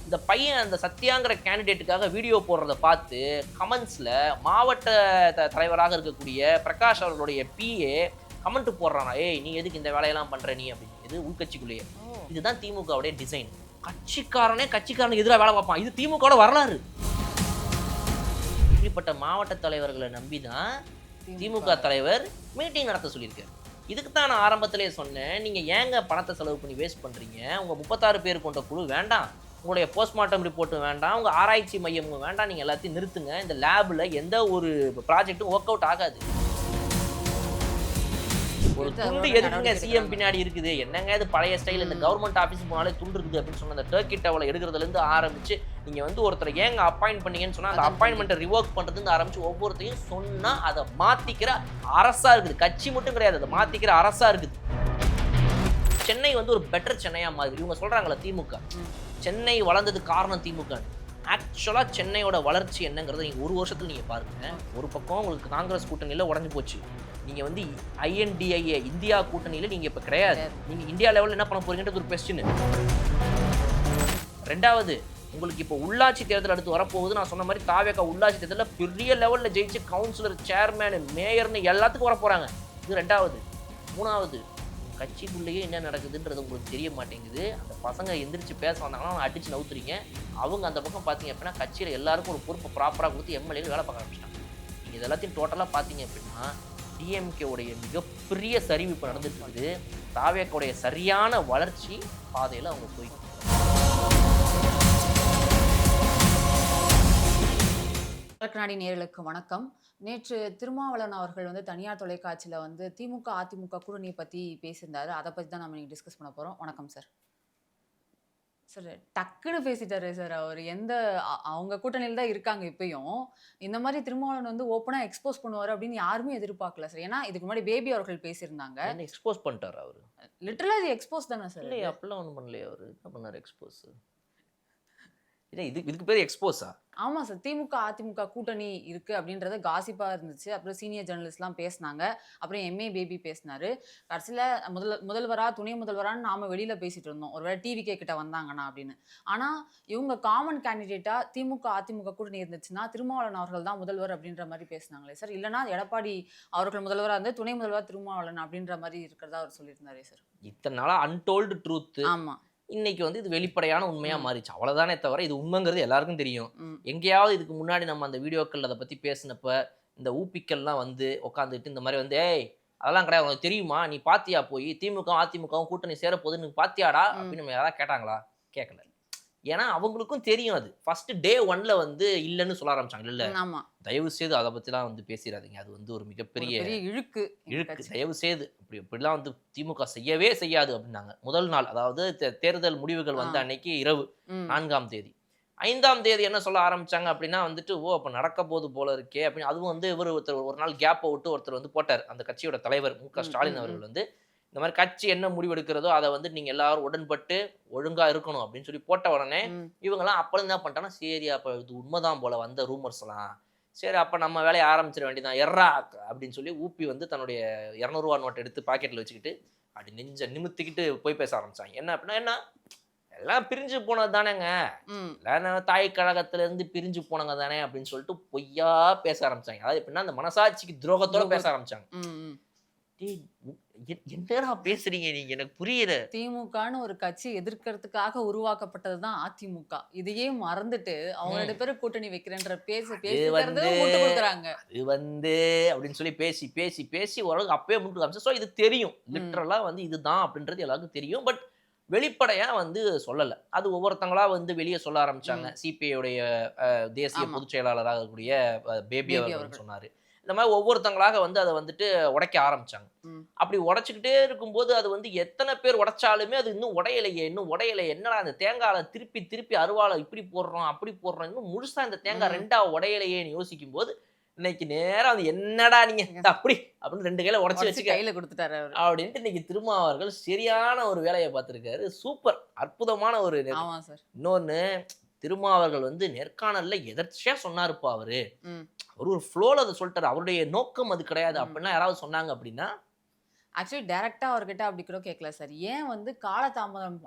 இந்த பையன் அந்த சத்யாங்கிற கேண்டிடேட்டுக்காக வீடியோ போடுறத பார்த்து கமெண்ட்ஸில் மாவட்ட தலைவராக இருக்கக்கூடிய பிரகாஷ் அவர்களுடைய பிஏ கமெண்ட் போடுறானா, ஏய் நீ எதுக்கு இந்த வேலையெல்லாம் பண்ற நீ அப்படின்னு. இது உள்கட்சிக்குள்ளேயே. இதுதான் திமுகவுடைய டிசைன். கட்சிக்காரனுக்கு எதிராக வேலை பார்ப்பான். இது திமுகவோட வரலாறு. இப்படிப்பட்ட மாவட்ட தலைவர்களை நம்பி தான் திமுக தலைவர் மீட்டிங் நடத்த சொல்லியிருக்காரு. இதுக்கு தான் நான் ஆரம்பத்திலே சொன்னேன், நீங்கள் ஏங்க பணத்தை செலவு பண்ணி வேஸ்ட் பண்ணுறீங்க? உங்கள் 36 பேர் கொண்ட குழு வேண்டாம், உங்களுடைய போஸ்ட்மார்ட்டம் ரிப்போர்ட்டும் வேண்டாம், உங்கள் ஆராய்ச்சி மையமும் வேண்டாம், நீங்கள் எல்லாத்தையும் நிறுத்துங்க. இந்த லேபில் எந்த ஒரு ப்ராஜெக்ட்டும் ஒர்க் அவுட் ஆகாது. ஒரு துண்டு எதுக்குங்க சிஎம் பின்னாடி இருக்குது? என்னங்க இது பழைய ஸ்டைல், இந்த கவர்மெண்ட் ஆஃபீஸ் போனாலே துண்டு இருக்குது அப்படின்னு சொன்ன அந்த டர்க்கி டவலை எடுக்கிறதுலேருந்து ஆரம்பிச்சு நீங்கள் வந்து ஒருத்தரை ஏங்க அப்பாயின்ட் பண்ணீங்கன்னு சொன்னால் அந்த அப்பாயின்மெண்ட்டை ரிவோக் பண்ணுறதுன்னு ஆரம்பிச்சு ஒவ்வொருத்தையும் சொன்னால் அதை மாற்றிக்கிற அரசாக இருக்குது. கட்சி மட்டும் கிடையாது, அதை மாற்றிக்கிற அரசாக இருக்குது. சென்னை வந்து ஒரு பெட்டர் சென்னையாக மாதிரி இவங்க சொல்கிறாங்களே திமுக. சென்னை வளர்ந்தது காரணம் திமுக. ஆக்சுவலாக சென்னையோட வளர்ச்சி என்னங்கிறத நீங்கள் ஒரு வருஷத்தில் நீங்கள் பாருங்கள். ஒரு பக்கம் உங்களுக்கு காங்கிரஸ் கூட்டணியில் உடஞ்சி போச்சு. நீங்கள் வந்து INDIA இந்தியா கூட்டணியில் நீங்கள் இப்போ கிடையாது. நீங்கள் இந்தியா லெவலில் என்ன பண்ண போறீங்கன்றது ஒரு கொஸ்டின். ரெண்டாவது, உங்களுக்கு இப்போ உள்ளாட்சி தேர்தல் அடுத்து வரப்போகுது. நான் சொன்ன மாதிரி தாவேகா உள்ளாட்சி தேர்தலில் பெரிய லெவலில் ஜெயிச்சு கவுன்சிலர், சேர்மேனு, மேயர்னு எல்லாத்துக்கும் வர போகிறாங்க. இது ரெண்டாவது. மூணாவது, கட்சிக்குள்ளேயே என்ன நடக்குதுன்றது உங்களுக்கு தெரிய மாட்டேங்குது. அந்த பசங்க எந்திரிச்சு பேச வந்தாங்கன்னா அடிச்சு நவுத்துறீங்க. அவங்க அந்த பக்கம் பார்த்தீங்க அப்படின்னா கட்சியில் எல்லாருக்கும் ஒரு பொறுப்பை ப்ராப்பராக கொடுத்து எம்எல்ஏ வேலை பார்க்க ஆரம்பிச்சிட்டாங்க. நீங்கள் இது எல்லாத்தையும் டோட்டலாக பார்த்தீங்க அப்படின்னா டிஎம்கேவுடைய மிகப்பெரிய சரிவு இப்போ நடந்துட்டு இருக்குது. தாவேக்காவுடைய சரியான வளர்ச்சி பாதையில் அவங்க போய்ட்டு. கண்ணாடி நேயர்களுக்கு வணக்கம். நேற்று திருமாவளவன் அவர்கள் வந்து தனியார் தொலைக்காட்சியில் வந்து திமுக அதிமுக கூட்டணியை பற்றி பேசியிருந்தாரு. அதை பற்றி தான் நம்ம இன்னைக்கு டிஸ்கஸ் பண்ண போகிறோம். வணக்கம் சார். சார் டக்குன்னு பேசிட்டாரு சார். அவர் அவங்க கூட்டணியில் தான் இருக்காங்க இப்பயும். இந்த மாதிரி திருமாவளவன் வந்து ஓப்பனாக எக்ஸ்போஸ் பண்ணுவார் அப்படின்னு யாருமே எதிர்பார்க்கல சார். ஏன்னா இதுக்கு முன்னாடி பேபி அவர்கள் பேசியிருந்தாங்க. எக்ஸ்போஸ் பண்ணிட்டார் அவர். லிட்டரலாக இது எக்ஸ்போஸ் தானே சார்? இல்லை, அப்படிலாம் ஒன்றும் பண்ணலையே அவர். என்ன பண்ணார் எக்ஸ்போஸ்? இல்லை, இதுக்கு பேர் எக்ஸ்போஸா? ஆமாம் சார். திமுக அதிமுக கூட்டணி இருக்குது அப்படின்றத காசிப்பாக இருந்துச்சு. அப்புறம் சீனியர் ஜேர்னலிஸ்ட்லாம் பேசினாங்க. அப்புறம் MA பேபி பேசினாரு. கடைசியில் முதல்வராக துணை முதல்வரான்னு நாம் வெளியில் பேசிகிட்டு இருந்தோம், ஒருவேளை டிவிகே கிட்ட வந்தாங்கண்ணா அப்படின்னு. ஆனால் இவங்க காமன் கேண்டிடேட்டாக திமுக அதிமுக கூட்டணி இருந்துச்சுன்னா திருமாவளவன் அவர்கள் தான் முதல்வர் அப்படின்ற மாதிரி பேசினாங்களே சார். இல்லைனா எடப்பாடி அவர்கள் முதல்வராக இருந்து துணை முதல்வர் திருமாவளவன் அப்படின்ற மாதிரி இருக்கிறதா அவர் சொல்லியிருந்தாரே சார். இத்தனை நாளாக அன்டோல்டு ட்ரூத். ஆமாம். இன்னைக்கு வந்து இது வெளிப்படையான உண்மையா மாறிச்சு. அவ்வளவுதானே தவிர இது உண்மைங்கிறது எல்லாருக்கும் தெரியும். எங்கேயாவது இதுக்கு முன்னாடி நம்ம அந்த வீடியோக்கள் அதை பத்தி பேசினப்ப இந்த ஊப்பிக்கள்லாம் வந்து உட்காந்துட்டு இந்த மாதிரி வந்து, ஏய் அதெல்லாம் கிடையாது, உனக்கு தெரியுமா, நீ பாத்தியா போய் திமுக அதிமுகவும் கூட்டணி சேர போகுதுன்னு பாத்தியாடா அப்படின்னு நம்ம யாராவது கேட்டாங்களா? கேட்கல. ஏன்னா அவங்களுக்கும் தெரியும். அது ஃபர்ஸ்ட் டே 1ல வந்து இல்லைன்னு சொல்ல ஆரம்பிச்சாங்க. இல்ல, தயவு செய்து அதை பத்திலாம் வந்து பேசிடாதீங்க, அது வந்து ஒரு மிகப்பெரிய இழுக்கு. தயவு செய்து இப்படிலாம் வந்து திமுக செய்யவே செய்யாது அப்படின்னாங்க. முதல் நாள், அதாவது தேர்தல் முடிவுகள் வந்த அன்னைக்கு இரவு 4ஆம் தேதி. 5ஆம் தேதி என்ன சொல்ல ஆரம்பிச்சாங்க அப்படின்னா வந்துட்டு, ஓ அப்ப நடக்க போது போல இருக்கே அப்படின்னு. அதுவும் வந்து ஒருத்தர் ஒரு நாள் கேப்பை விட்டு ஒருத்தர் வந்து போட்டார். அந்த கட்சியோட தலைவர் MK ஸ்டாலின் அவர்கள் வந்து இந்த மாதிரி கட்சி என்ன முடிவெடுக்கிறதோ அதை வந்து நீங்க எல்லாரும் உடன்பட்டு ஒழுங்கா இருக்கணும் அப்படின்னு சொல்லி போட்ட உடனே இவங்கெல்லாம் அப்போ என்ன பண்ணிட்டாங்கன்னா, சரி அப்ப இது உண்மைதான் போல வந்த ரூமர்ஸ் எல்லாம், சரி அப்ப நம்ம வேலையை ஆரம்பிச்சிட வேண்டியதான் எர்ரா அப்படின்னு சொல்லி ஊப்பி வந்து தன்னுடைய 200 ரூபா நோட்டை எடுத்து பாக்கெட்ல வச்சுக்கிட்டு அப்படி நெஞ்ச நிமித்திக்கிட்டு போய் பேச ஆரம்பிச்சாங்க. என்ன அப்படின்னா, என்ன எல்லாம் பிரிஞ்சு போனது தானேங்க, தாய் கழகத்துல இருந்து பிரிஞ்சு போனங்க தானே அப்படின்னு சொல்லிட்டு பொய்யா பேச ஆரம்பிச்சாங்க. அதாவது எப்படின்னா அந்த மனசாட்சிக்கு துரோகத்தோட பேச ஆரம்பிச்சாங்க. என்னடா பேசுறீங்க நீங்க, எனக்கு புரியல. திமுகன்னு ஒரு கட்சி எதிர்க்கிறதுக்காக உருவாக்கப்பட்டதுதான் அதிமுக. இதையே மறந்துட்டு அவங்க 2 பேரும் கூட்டணி வைக்கிறேன்ற அது வந்து அப்படின்னு சொல்லி பேசி பேசி பேசி ஓரளவுக்கு அப்பவே முட்டு காமிச்சு. ஸோ இது தெரியும், லிட்டரலா வந்து இதுதான் அப்படின்றது எல்லாருக்கும் தெரியும். பட் வெளிப்படையா வந்து சொல்லல. அது ஒவ்வொருத்தங்களா வந்து வெளியே சொல்ல ஆரம்பிச்சாங்க. சிபிஐ தேசிய பொதுச் செயலாளராக இருக்கக்கூடிய பேபி அவர்கள் சொன்னாரு. இந்த மாதிரி ஒவ்வொருத்தங்களாக வந்து அதை வந்துட்டு உடைக்க ஆரம்பிச்சாங்க. அப்படி உடைச்சுக்கிட்டே இருக்கும்போது அது வந்து எத்தனை பேர் உடைச்சாலுமே அது இன்னும் உடையலையே, என்னடா அந்த தேங்காயை திருப்பி திருப்பி அருவாளை இப்படி போடுறோம் அப்படி போடுறோம், இன்னும் முழுசா இந்த தேங்காய் 2ஆ உடையலையேன்னு யோசிக்கும் போது இன்னைக்கு நேரம் வந்து என்னடா நீங்க அப்படி அப்படின்னு 2 கையில உடைச்சு வச்சு கையில கொடுத்துட்டாரு அப்படின்ட்டு இன்னைக்கு திருமாவர்கள் சரியான ஒரு வேலையை பார்த்திருக்காரு. சூப்பர், அற்புதமான ஒரு. இன்னொன்னு, திருமாவர்கள் வந்து நேர்காணல்ல எதர்ச்சியா சொன்னாருப்பா. அவரு ஒரு ஃப்ளோல அதை சொல்லிட்டாரு. அவருடைய நோக்கம் அது கிடையாது அப்படின்னா யாராவது சொன்னாங்க அப்படின்னா ஆக்சுவலி டைரக்டா அவர்கிட்ட அப்படி கூட கேட்கல சார். ஏன் வந்து காலதாமதம்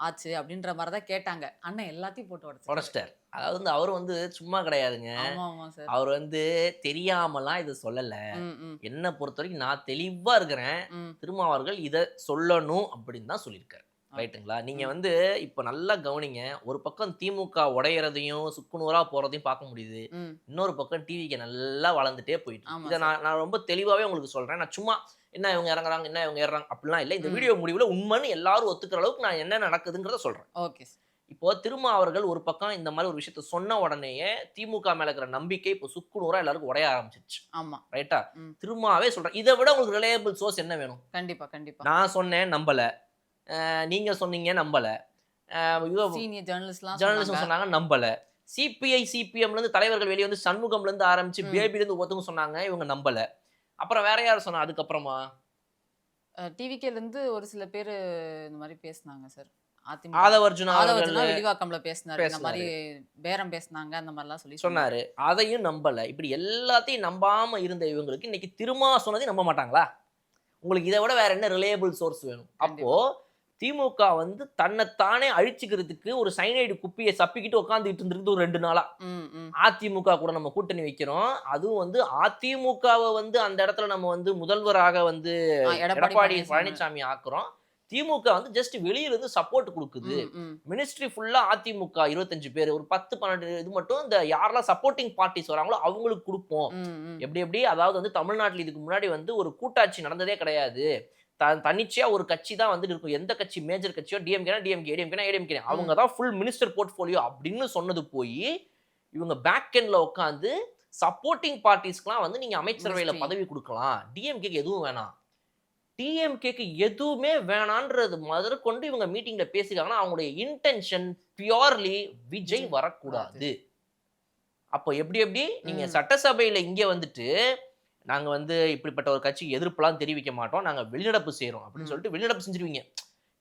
ஆச்சு அப்படின்ற மாதிரி தான் கேட்டாங்க. அண்ணன் எல்லாத்தையும் போட்டு உடைச்சிட்டாரு. உடைச்சிட்டார். அதாவது வந்து அவரு வந்து சும்மா கிடையாதுங்க. ஆமா, ஆமா சார். அவர் வந்து தெரியாமலாம் இத சொல்லல. ம், ம், என்ன பொறுத்தவரைக்கும் நான் தெளிவா இருக்கிறேன். ம். திருமாவர்கள் இத சொல்லணும் அப்படின்னு தான் சொல்லியிருக்காரு. ஓகே. ரைட்டுங்களா? நீங்க ம், வந்து இப்ப நல்லா கவனிங்க. ஒரு பக்கம் திமுக உடையறதையும், சுக்குநூறா போறதையும் பார்க்க முடியுது. ம். இன்னொரு பக்கம் டிவிக்கு நல்லா வளர்ந்துட்டே போயிட்டு இருக்கு. ஆமா இத சார். நான் ரொம்ப தெளிவாவே உங்களுக்கு சொல்றேன். நான் சும்மா என்ன இவங்க இறங்குறாங்க, என்ன இவங்க ஏறுறாங்க அப்படிலாம் இல்ல. இந்த ம். வீடியோ முடிவுல உண்மைன்னு எல்லாரும் ஒத்துக்கிற அளவுக்கு நான் என்ன நடக்குதுங்கிறத சொல்றேன். Okay sir. இப்போ திருமா அவர்கள் ஒரு பக்கம் இந்த மாதிரி ஒரு விஷயத்த சொன்ன உடனேயே திமுக மேல இருக்கிற நம்பிக்கை இப்போ சுக்குநூறா எல்லாருக்கும் உடைய ஆரம்பிச்சிருச்சு. ஆமா. ரைட்டா? ம். திருமாவே சொல்றேன். இத விட உங்களுக்கு ரிலையபிள் சோர்ஸ் என்ன வேணும்? கண்டிப்பா, கண்டிப்பா. நான் சொன்னேன் நம்பல. நீங்க சொன்னீங்க நம்பல. இவ சீனியர் ஜர்னலிஸ்ட்லாம் ஜர்னலிஸ்ட் சொன்னாங்க. சொன்னாங்க நம்பல. சிபிஐ, சிபிஎம்ல இருந்து தலைவர்கள் வெளிய வந்து சண்முகம்ல இருந்து ஆரம்பிச்சு ம். பேபில இருந்து ஒருத்தவங்க சொன்னாங்க. இவங்க நம்பல. அப்புறம் வேற யார் சொன்னா அதுக்கப்புறமா? டிவிகேல இருந்து ஒரு சில பேரு இந்த மாதிரி பேசுனாங்க சார். அதிமுக ஆதவர்ஜுனா அவர்கள் ஆதவர்ஜுனா விரிவாக்கம்ல பேசினாரு. இந்த பேசினாரு. மாதிரி பேரம் பேசினாங்க அந்த மாதிரிலாம் சொல்லி சொன்னாரு. அதையும் நம்பல. இப்படி எல்லாத்தையும் நம்பாம இருந்த இவங்களுக்கு இன்னைக்கு திருமா சொன்னதையும் நம்ப மாட்டாங்களா? உங்களுக்கு இத விட வேற என்ன ரிலையபிள் சோர்ஸ் வேணும்? அப்போ கண்டிப்பா. திமுக வந்து தன்னைத்தானே அழிச்சுக்கிறதுக்கு ஒரு சைனைடு குப்பிய சப்பிக்கிட்டு உட்கார்ந்துட்டு இருந்திருக்கு ஒரு 2 நாளா. ம், ம். அதிமுக கூட நம்ம கூட்டணி வைக்கிறோம். அதுவும் வந்து அதிமுகவ வந்து அந்த இடத்துல நம்ம வந்து முதல்வராக வந்து எடப்பாடி எடப்பாடி பழனிசாமி. பழனிசாமி ஆக்குறோம். திமுக வந்து ஜஸ்ட் வெளியில இருந்து சப்போர்ட் குடுக்குது. ம், ம். மினிஸ்ட்ரி ஃபுல்லா அதிமுக 25 பேரு. ஒரு 10, 12 இது மட்டும் இந்த யாரெல்லாம் சப்போர்ட்டிங் பார்ட்டிஸ் வராங்களோ அவங்களுக்கு குடுப்போம். ம், ம். எப்படி அதாவது வந்து தமிழ்நாட்டுல இதுக்கு முன்னாடி வந்து ஒரு கூட்டாட்சி நடந்ததே கிடையாது. தன்னிச்சையா ஒரு கட்சி தான் வந்து இருக்கும். எந்த கட்சி மேஜர் கட்சியோ டிஎம்கேனா டிஎம்கே, ஏடிஎம்கேனா ஏடிஎம்கே. அவங்க ம். தான் ஃபுல் மினிஸ்டர் போர்ட்ஃபோலியோ அப்படின்னு சொன்னது போயி, இவங்க பேக் எண்ட்ல உட்கார்ந்து சப்போர்ட்டிங் பார்ட்டிஸ்க்குலாம் வந்து நீங்க அமைச்சரவையில மினிஸ்ட்ரி. பதவி குடுக்கலாம். டிஎம்கேக்கு எதுவும் வேணாம். டிஎம்கேக்கு எதுவுமே வேணான்றது முதற்கொண்டு இவங்க மீட்டிங்ல பேசிருக்காங்கன்னா, அவங்களுடைய இன்டென்ஷன் பியூர்லி விஜய் விஜய் வரக்கூடாது. அப்போ எப்படி நீங்க ம். சட்டசபையில இங்க வந்துட்டு, நாங்க வந்து இப்படிப்பட்ட ஒரு கட்சிக்கு எதிர்ப்புலாம் தெரிவிக்க மாட்டோம். நாங்க வெளிநடப்பு செய்றோம் அப்படின்னு ம். சொல்லிட்டு வெளிநடப்பு செஞ்சுருவீங்க.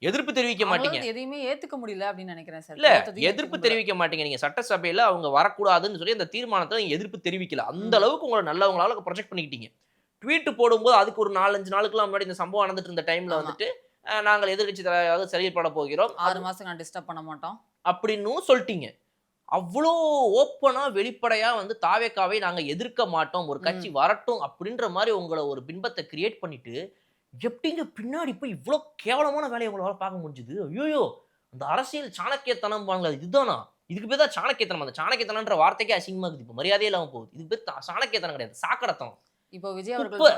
எதிர்ப்பு தெரிவிக்க மாட்டீங்க. அவங்களால எதையுமே ஏத்துக்க முடியல அப்படின்னு நினைக்கிறேன் சார். இல்ல தோத்ததையும் ஏத்துக்க எதிர்ப்பு முடியல. தெரிவிக்க மாட்டீங்க. நீங்க சட்டசபையில அவங்க வரக்கூடாதுன்னு சொல்லி அந்த தீர்மானத்த நீங்க எதிர்ப்பு தெரிவிக்கல. அந்த ம். அளவுக்கு உங்கள நல்லவங்களால ப்ரொஜெக்ட் பண்ணிக்கிட்டீங்க. ட்வீட் போடும்போது அதுக்கு ஒரு 4, 5 நாளுக்குலாம் முன்னாடி இந்த சம்பவம் நடந்துட்டு இருந்த டைம்ல ஆமா. வந்துட்டு, நாங்கள் எதிர்க்கட்சி தலைவராக செயல்பட போகிறோம். 6 மாசம் நான் டிஸ்டர்ப் பண்ண மாட்டோம். அப்படின்னும் சொல்ட்டீங்க. அவ்ளோ ஓப்பனா, வெளிப்படையா வந்து தாவேக்காவை நாங்க எதிர்க்க மாட்டோம். ஒரு கட்சி ம். வரட்டும் அப்படின்ற மாரி உங்கள ஒரு பிம்பத்த கிரியேட் பண்ணிட்டு, எப்படிங்க பின்னாடி போய் இவ்ளோ கேவலமான வேலைய உங்களால பார்க்க முடிஞ்சுது? ஐய்யயோ! அந்த அரசியல் சாணக்கியத்தனம்பாங்களே அது இதுதானா? இதுக்கு பேர் தான் சாணக்கியத்தனம். அந்த சாணக்கியத்தனம்ன்ற வார்த்தைக்கே அசிங்கமா இருக்குது. இப்ப மரியாதையே இல்லாம போகுது. இதுக்கு பேர் சாணக்கியத்தனம் கிடையாது. சாக்கடைத்தனம். இப்போ விஜய் அவர்கள் குப்ப.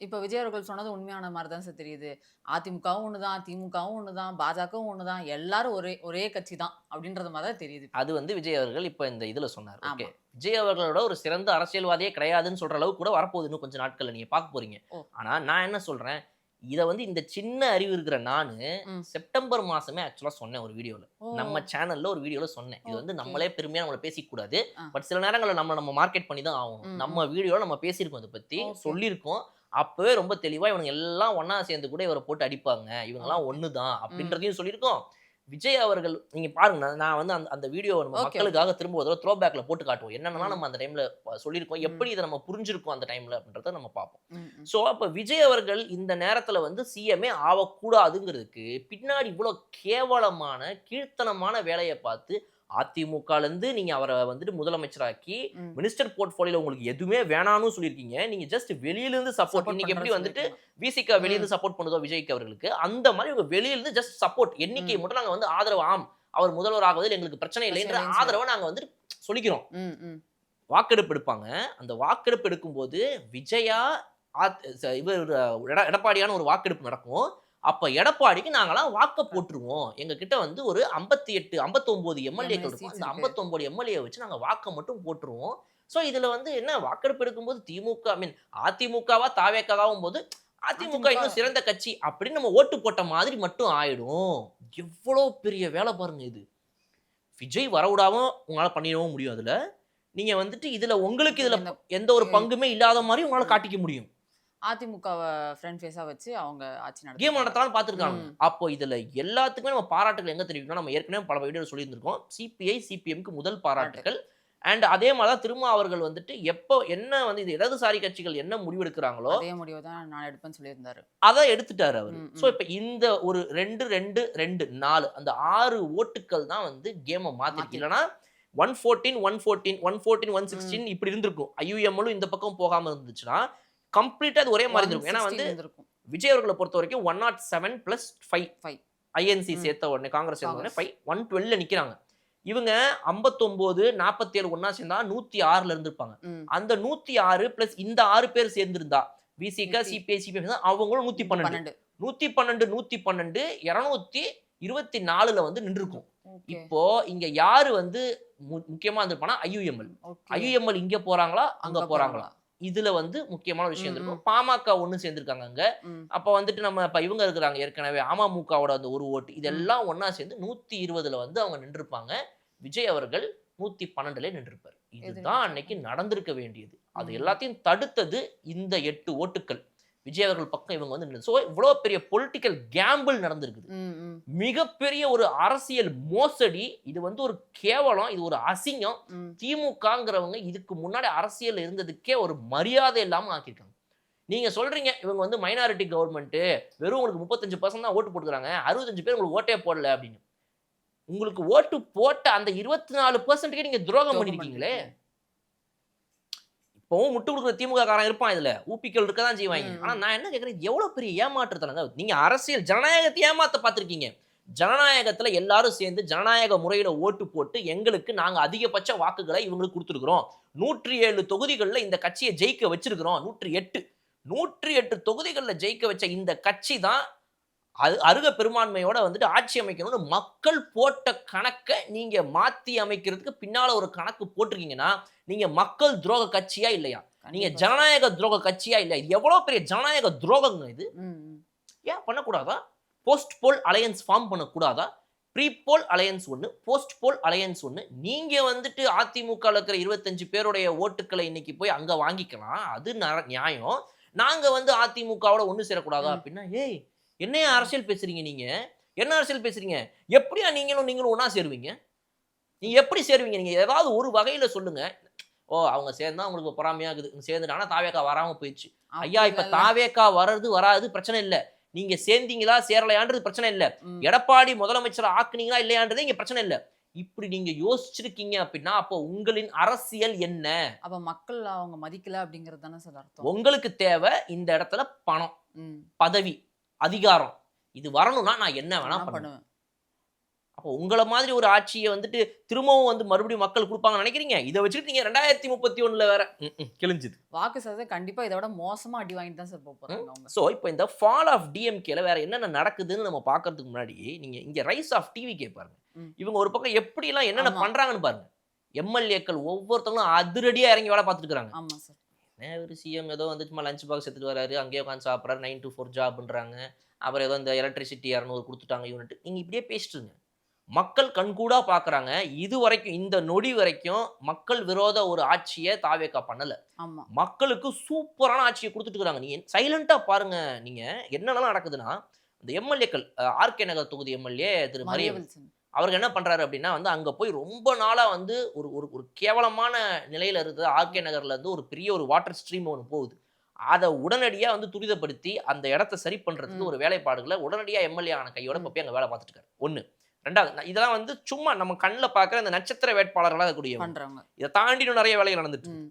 இப்ப விஜய் அவர்கள் சொன்னது உண்மையான மாரி தான் சார் தெரியுது. அதிமுகவும் ஒண்ணுதான், திமுகவும் ஒண்ணுதான், பாஜகவும் ஒண்ணுதான். எல்லாரும் ஒரே ஒரே கட்சி தான் அப்படின்றது மாரி தான் தெரியுது. அது வந்து விஜய் அவர்கள் இப்ப இந்த இதுல சொன்னார். ஓகே. ஆமா. விஜய் அவர்களோட ஒரு சிறந்த அரசியல்வாதியே கிடையாதுன்னு சொல்ற அளவுக்கு கூட வரப்போகுது இன்னும் கொஞ்சம் நாட்கள்ல நீங்க பார்க்க போறீங்க. ஓ! ஆனா நான் என்ன சொல்றேன், இத வந்து இந்த சின்ன அறிவு இருக்கிற நானு ம். செப்டம்பர் மாசமே ஆக்சுவலா சொன்னேன் ஒரு வீடியோல. ஓ! நம்ம சேனல்ல ஒரு வீடியோல சொன்னேன். இது வந்து ஓகே. நம்மளே பெருமையா நம்மள பேசிக்க கூடாது. ஆ. பட் சில நேரங்கள்ல நம்ம மார்க்கெட் பண்ணி தான் ஆகணும். ம், நம்ம ம். வீடியோல நம்ம பேசியிருக்கோம் இத பத்தி. ஓகே. சொல்லியிருக்கோம். அப்பவே ரொம்ப தெளிவா இவனுங்க எல்லாம் ஒண்ணா சேர்ந்து கூட இவர போட்டு அடிப்பாங்க. இவங்கலாம் ஓகே. ஒண்ணு தான் ம். அப்படின்றதையும் சொல்லியிருக்கோம். விஜய் அவர்கள் நீங்க பாருங்க நான் வந்து அந்த வீடியோ நம்ம ஓகே, ஓகே. மக்களுக்காக திரும்ப ஒரு தடவ த்ரோ பேக்ல போட்டு காட்டுவோம். என்னென்னலாம் ம். நம்ம அந்த டைம்ல சொல்லியிருக்கோம். ம். எப்படி இத நம்ம புரிஞ்சிருக்கோம் அந்த டைம்ல அப்படின்றத நம்ம பார்ப்போம். ம், ம். சோ அப்ப விஜய் அவர்கள் இந்த நேரத்துல வந்து சிஎம்ஏ ஆவக்கூடாதுங்கிறதுக்கு பின்னாடி இவ்வளோ கேவலமான, கீழ்த்தனமான வேலைய பார்த்து அதிமுகல இருந்து நீங்க அவர வந்துட்டு முதலமைச்சராக்கி, ம். மினிஸ்டர் போர்ட்ஃபோலியோல உங்களுக்கு எதுவுமே வேணான்னு சொல்லியிருக்கீங்க. நீங்க ஜஸ்ட் வெளியில இருந்து சப்போர்ட் சப்போர்ட் இன்னைக்கு எப்படி பண்றேன்னு வந்துட்டு சொல்லியிருக்காங்க. விசிக வெளிய ம். இருந்து சப்போர்ட் பண்ணுதோ விஜய்க்கு அவர்களுக்கு, அந்த மாரி இவங்க வெளியில இருந்து ஜஸ்ட் சப்போர்ட் எண்ணிக்கை ம். மட்டும் நாங்க வந்து ஆதரவு அவர் முதல்வர் ஆகுவதில் எங்களுக்கு பிரச்சனை பிரச்சனை இல்லைன்ற இல்லைன்னு ஆதரவ நாங்க வந்து சொல்லிக்கிறோம். ம், ம். வாக்கெடுப்பு எடுப்பாங்க. அந்த வாக்கெடுப்பு எடுக்கும்போது விஜயா இவர் எடப்பாடியான ஒரு வாக்கெடுப்பு நடக்கும். அப்ப எடப்பாடிக்கு நாங்கலாம் வாக்க போட்டுருவோம். எங்க கிட்ட வந்து ஒரு 58, 59 எம்எல்ஏக்கள் எம்எல்ஏ இருக்கும். சீட்ஸ் அந்த இருக்கு. 59 எம்எல்ஏ வச்சு நாங்க வாக்க மட்டும் போட்டுருவோம். சோ இதுல வந்து என்ன வாக்கெடுப்பு எடுக்கும்போது திமுக ஐ மீன் அதிமுகவா தாவேக்காவும் போது அதிமுக அதிமுக இன்னும் சிறந்த கட்சி அப்படின்னு நம்ம ஓட்டு போட்ட மாதிரி மட்டும் ஆயிடும். எவ்வளோ பெரிய வேலை பாருங்க இது. விஜய் வரவிடாம உங்களால பண்ணிடவும் முடியும் அதுல. நீங்க வந்துட்டு இதுல உங்களுக்கு இதுல இந்த எந்த ஒரு பங்குமே இல்லாத மாரி உங்களால ம். காட்டிக்க முடியும். அதிமுகவ ஃப்ரண்ட் ஃபேஸா வச்சு அவங்க ஆட்சி கேம் நடத்திருக்காங்க. நடத்தலாம்னு பார்த்துருக்காங்க. ம். அப்போ இதுல எல்லாத்துக்குமே நம்ம பாராட்டுகள் எங்க தெரிவிக்கணும், நம்ம ஏற்கனவே பல வீடியோல சொல்லியிருந்திருக்கோம். சிபிஐ, சிபிஎம்க்கு முதல் பாராட்டுகள். அண்ட் அதே மாதிரி தான் திரும்ப அவர்கள் வந்துட்டு எப்போ என்ன வந்து இது இடதுசாரி கட்சிகள் என்ன முடிவெடுக்கிறாங்களோ அதே முடிவு தான் நான் எடுப்பேன்னு சொல்லியிருந்தாரு. அதை எடுத்துட்டாரு அவரு. ம், ஸோ ம். இப்ப இந்த ஒரு 2, 2, 2, 4 அந்த 6 ஓட்டுக்கள் தான் வந்து கேம மாத்திருக்கு. இல்லன்னா 114, 114, 114, 116 இப்படி இருந்திருக்கும். ஐயுஎம்எல்லும் இந்த பக்கம் போகாம இருந்துச்சுன்னா, கம்ப்ளீட்டா அது ஒரே மாரி இருந்திருக்கும். ஏன்னா 116 வந்து இருந்திருக்கும். விஜய் அவர்கள பொறுத்தவரைக்கும் 107 பிளஸ் 5 5. ஐஎன்சி ம். சேர்த்த உடனே காங்கிரஸ் சேர்ந்த உடனே காங்கிரஸ். 5 112ல நிக்கிறாங்க. இவங்க 59, 47 ஒண்ணா சேர்ந்தா 106ல இருந்திருப்பாங்க. ம். அந்த 106 பிளஸ் இந்த 6 பேர் சேர்ந்திருந்தா விசிக, நூத்தி- சிபிஐ, சிபிஎம் அவங்களும் 112. 12. 112, 224ல வந்து நின்றுக்கும். ஓகே. இப்போ இங்க யாரு வந்து முக்கியமா இருந்திருப்பானா ஐயுஎம்எல். ஓகே. ஐயுஎம்எல் இங்க போறாங்களா அங்க அங்க போறாங்களா இதுல வந்து முக்கியமான விஷயம் ம், இருக்கும். பாமக ஒண்ணு சேர்ந்திருக்காங்க அங்க. ம். அப்ப வந்துட்டு நம்ம இப்ப இவங்க இருக்கிறாங்க ஏற்கனவே அமமுகவோட அந்த ஒரு ஓட்டு இதெல்லாம் ஒண்ணா சேர்ந்து 120ல வந்து அவங்க நின்றுப்பாங்க. விஜய் அவர்கள் 112ல நின்றுப்பார். இதுதான் அன்னைக்கு நடந்திருக்க வேண்டியது. அது ம். எல்லாத்தையும் தடுத்தது இந்த 8 ஓட்டுக்கள். விஜய் அவர்கள் பக்கம் இவங்க வந்து நின்று. ஸோ இவ்வளவு பெரிய பொலிட்டிக்கல் கேம்பிள் நடந்திருக்குது. ம், ம், மிகப்பெரிய ஒரு அரசியல் மோசடி. இது வந்து ஒரு கேவலம். இது ஒரு அசிங்கம். ம். திமுகங்கிறவங்க இதுக்கு முன்னாடி அரசியல் இருந்ததுக்கே ஒரு மரியாதை இல்லாம ஆக்கியிருக்காங்க. நீங்க சொல்றீங்க இவங்க வந்து மைனாரிட்டி கவர்மெண்ட் வெறும் உங்களுக்கு 35% தான் ஓட்டு போட்டுக்கிறாங்க. 65 பேர் உங்களுக்கு ஓட்டே போடல அப்படின்னு. உங்களுக்கு ஓட்டு போட்ட அந்த 24%க்கே நீங்க துரோகம் பண்ணிருக்கீங்களே. இப்பவும் முட்டு கொடுக்குற திமுக காரன் இருப்பான் இதுல. ஊப்பிக்கள் இருக்க தான் செய்வாங்க. ம், ஆனா ம். நான் என்ன கேட்கிறேன், இது எவ்வளவு பெரிய ஏமாற்றுத்தனங்க. நீங்க அரசியல் ஜனநாயகத்தை ஏமாத்த பார்த்திருக்கீங்க. ஜனநாயகத்துல எல்லாரும் சேர்ந்து ஜனநாயக முறையில ஓட்டு போட்டு எங்களுக்கு நாங்க அதிகபட்ச வாக்குகளை இவங்களுக்கு கொடுத்துருக்கிறோம். 107 தொகுதிகள்ல இந்த கட்சியை ஜெயிக்க வச்சிருக்கிறோம். 108 தொகுதிகள்ல ஜெயிக்க வச்ச இந்த கட்சி தான் அருக பெரும்பான்மையோட வந்துட்டு ஆட்சி அமைக்கணும்னு மக்கள் போட்ட கணக்க நீங்க மாத்தி அமைக்கிறதுக்கு பின்னால ஒரு கணக்கு போட்டிருக்கீங்கன்னா நீங்க மக்கள் துரோக கட்சியா இல்லையா? நீங்க கண்டிப்பா. ஜனநாயக துரோக கட்சியா இல்லையா? இது எவ்வளவு பெரிய ஜனநாயக துரோகங்க இது. ம், ம். ஏன் பண்ணக்கூடாதா? போஸ்ட் போல் அலையன்ஸ் ஃபார்ம் பண்ணக்கூடாதா? ப்ரீ போல் அலையன்ஸ் ஒண்ணு, போஸ்ட் போல் அலையன்ஸ் ஒண்ணு. நீங்க வந்துட்டு அதிமுகல இருக்கிற 25 பேருடைய ஓட்டுக்களை இன்னைக்கு போய் அங்க வாங்கிக்கலாம். அது நியாயம். நாங்க வந்து அதிமுகவோட ஒண்ணு சேரக்கூடாதா ம். அப்படின்னா, ஏய் என்னையா அரசியல் பேசுறீங்க நீங்க? என்ன அரசியல் பேசுறீங்க? எப்படியா நீங்களும் ஒண்ணா சேருவீங்க? நீங்க எப்படி சேருவீங்க? நீங்க ஏதாவது ஒரு வகையில சொல்லுங்க. ஓ! அவங்க சேர்ந்தா உங்களுக்கு பொறாமையா இருக்குது. சேர்ந்துட்டாங்கன்னா தாவேகா வராம போயிடுச்சு. ஐயா இப்ப அப்படி இல்ல. தாவேகா வர்றது வராது பிரச்சனை இல்ல. நீங்க சேர்ந்தீங்களா சேரலையான்றது பிரச்சனை இல்ல. ம். எடப்பாடி முதலமைச்சர் ஆக்குனீங்களா இல்லையான்றது இங்க பிரச்சனை இல்ல. இப்படி நீங்க யோசிச்சிருக்கீங்க அப்படின்னா அப்போ உங்களின் அரசியல் என்ன? அப்ப மக்கள் அவங்க மதிக்கல அப்படிங்கிறது தானே சார் அர்த்தம். உங்களுக்கு தேவை இந்த இடத்துல பணம், ம். பதவி, அதிகாரம். இது வரணும்னா நான் என்ன வேணா நான் பண்ணுவேன். பண்ணுவேன். அப்போ உங்கள மாதிரி ஒரு ஆட்சிய வந்துட்டு திரும்பவும் வந்து மறுபடியும் மக்கள் குடுப்பாங்கன்னு நினைக்கிறீங்க? இத வச்சுட்டு நீங்க 2031ல வேற கிழிஞ்சுது. வாக்கு சதவீதம் கண்டிப்பா இத விட மோசமா அடி வாங்கிட்டு தான் சார் போறாங்க அவங்க. சோ இப்போ இந்த ஃபால் ஆஃப் டிஎம்கேல வேற என்னென்ன நடக்குதுன்னு நம்ம பார்க்கறதுக்கு முன்னாடி நீங்க இங்க ரைஸ் ஆஃப் டிவிகே பாருங்க. ம். இவங்க ஒரு பக்கம் எப்படிலாம் என்னென்ன ஆமா. பண்றாங்கன்னு பாருங்க. எம்எல்ஏக்கள் ஒவ்வொருத்தவங்களும் அதிரடியா இறங்கி வேலை பார்த்துட்டு இருக்காங்க. ஆமா சார். ஒரு சிஎம் ஏதோ வந்து சும்மா லஞ்ச் பாக்ஸ் எடுத்துட்டு வராரு, அங்கேயே உட்காந்து சாப்பிட்றாரு, 9 to 4 ஜாப்ன்றாங்க. அப்புறம் ஏதோ இந்த எலக்ட்ரிசிட்டி 200 கொடுத்துட்டாங்க யூனிட். நீங்க இப்படியே பேசிட்டு இருங்க. மக்கள் கண்கூடா பார்க்குறாங்க. இதுவரைக்கும் இந்த நொடி வரைக்கும் மக்கள் விரோத ஒரு ஆட்சிய தாவேகா பண்ணல. ஆமா. மக்களுக்கு சூப்பரான ஆட்சிய குடுத்துட்டு இருக்காங்க. நீங்க சைலன்ட்டா பாருங்க. நீங்க என்னென்னலாம் நடக்குதுன்னா, இந்த எம்எல்ஏக்கள் ஆர்கே நகர் தொகுதி எம்எல்ஏ திரு மரிய மரியவன் வில்சன். அவருக்கு என்ன பண்றாரு அப்படின்னா வந்து அங்க போய் ரொம்ப நாளா வந்து ஒரு ஒரு ஒரு கேவலமான நிலையில இருந்தது. ஆர்கே நகர்ல இருந்து ஒரு பெரிய ஒரு வாட்டர் ஸ்ட்ரீம் ஒண்ணு போகுது. அத உடனடியா வந்து துரிதப்படுத்தி அந்த இடத்த சரி பண்றதுக்கு ஒரு வேலைப்பாடுகள உடனடியா எம்எல்ஏ ஆன கையோட இப்ப போய் அங்க வேலை பார்த்துட்டு இருக்காரு. 1. 2வது இதெல்லாம் வந்து சும்மா நம்ம கண்ல பார்க்குற இந்த நட்சத்திர வேட்பாளர்களா இருக்கக்கூடியவங்க. பண்றாங்க. இத தாண்டி இன்னும் நிறைய வேலைகள் நடந்துட்டு இருக்கு. ம்.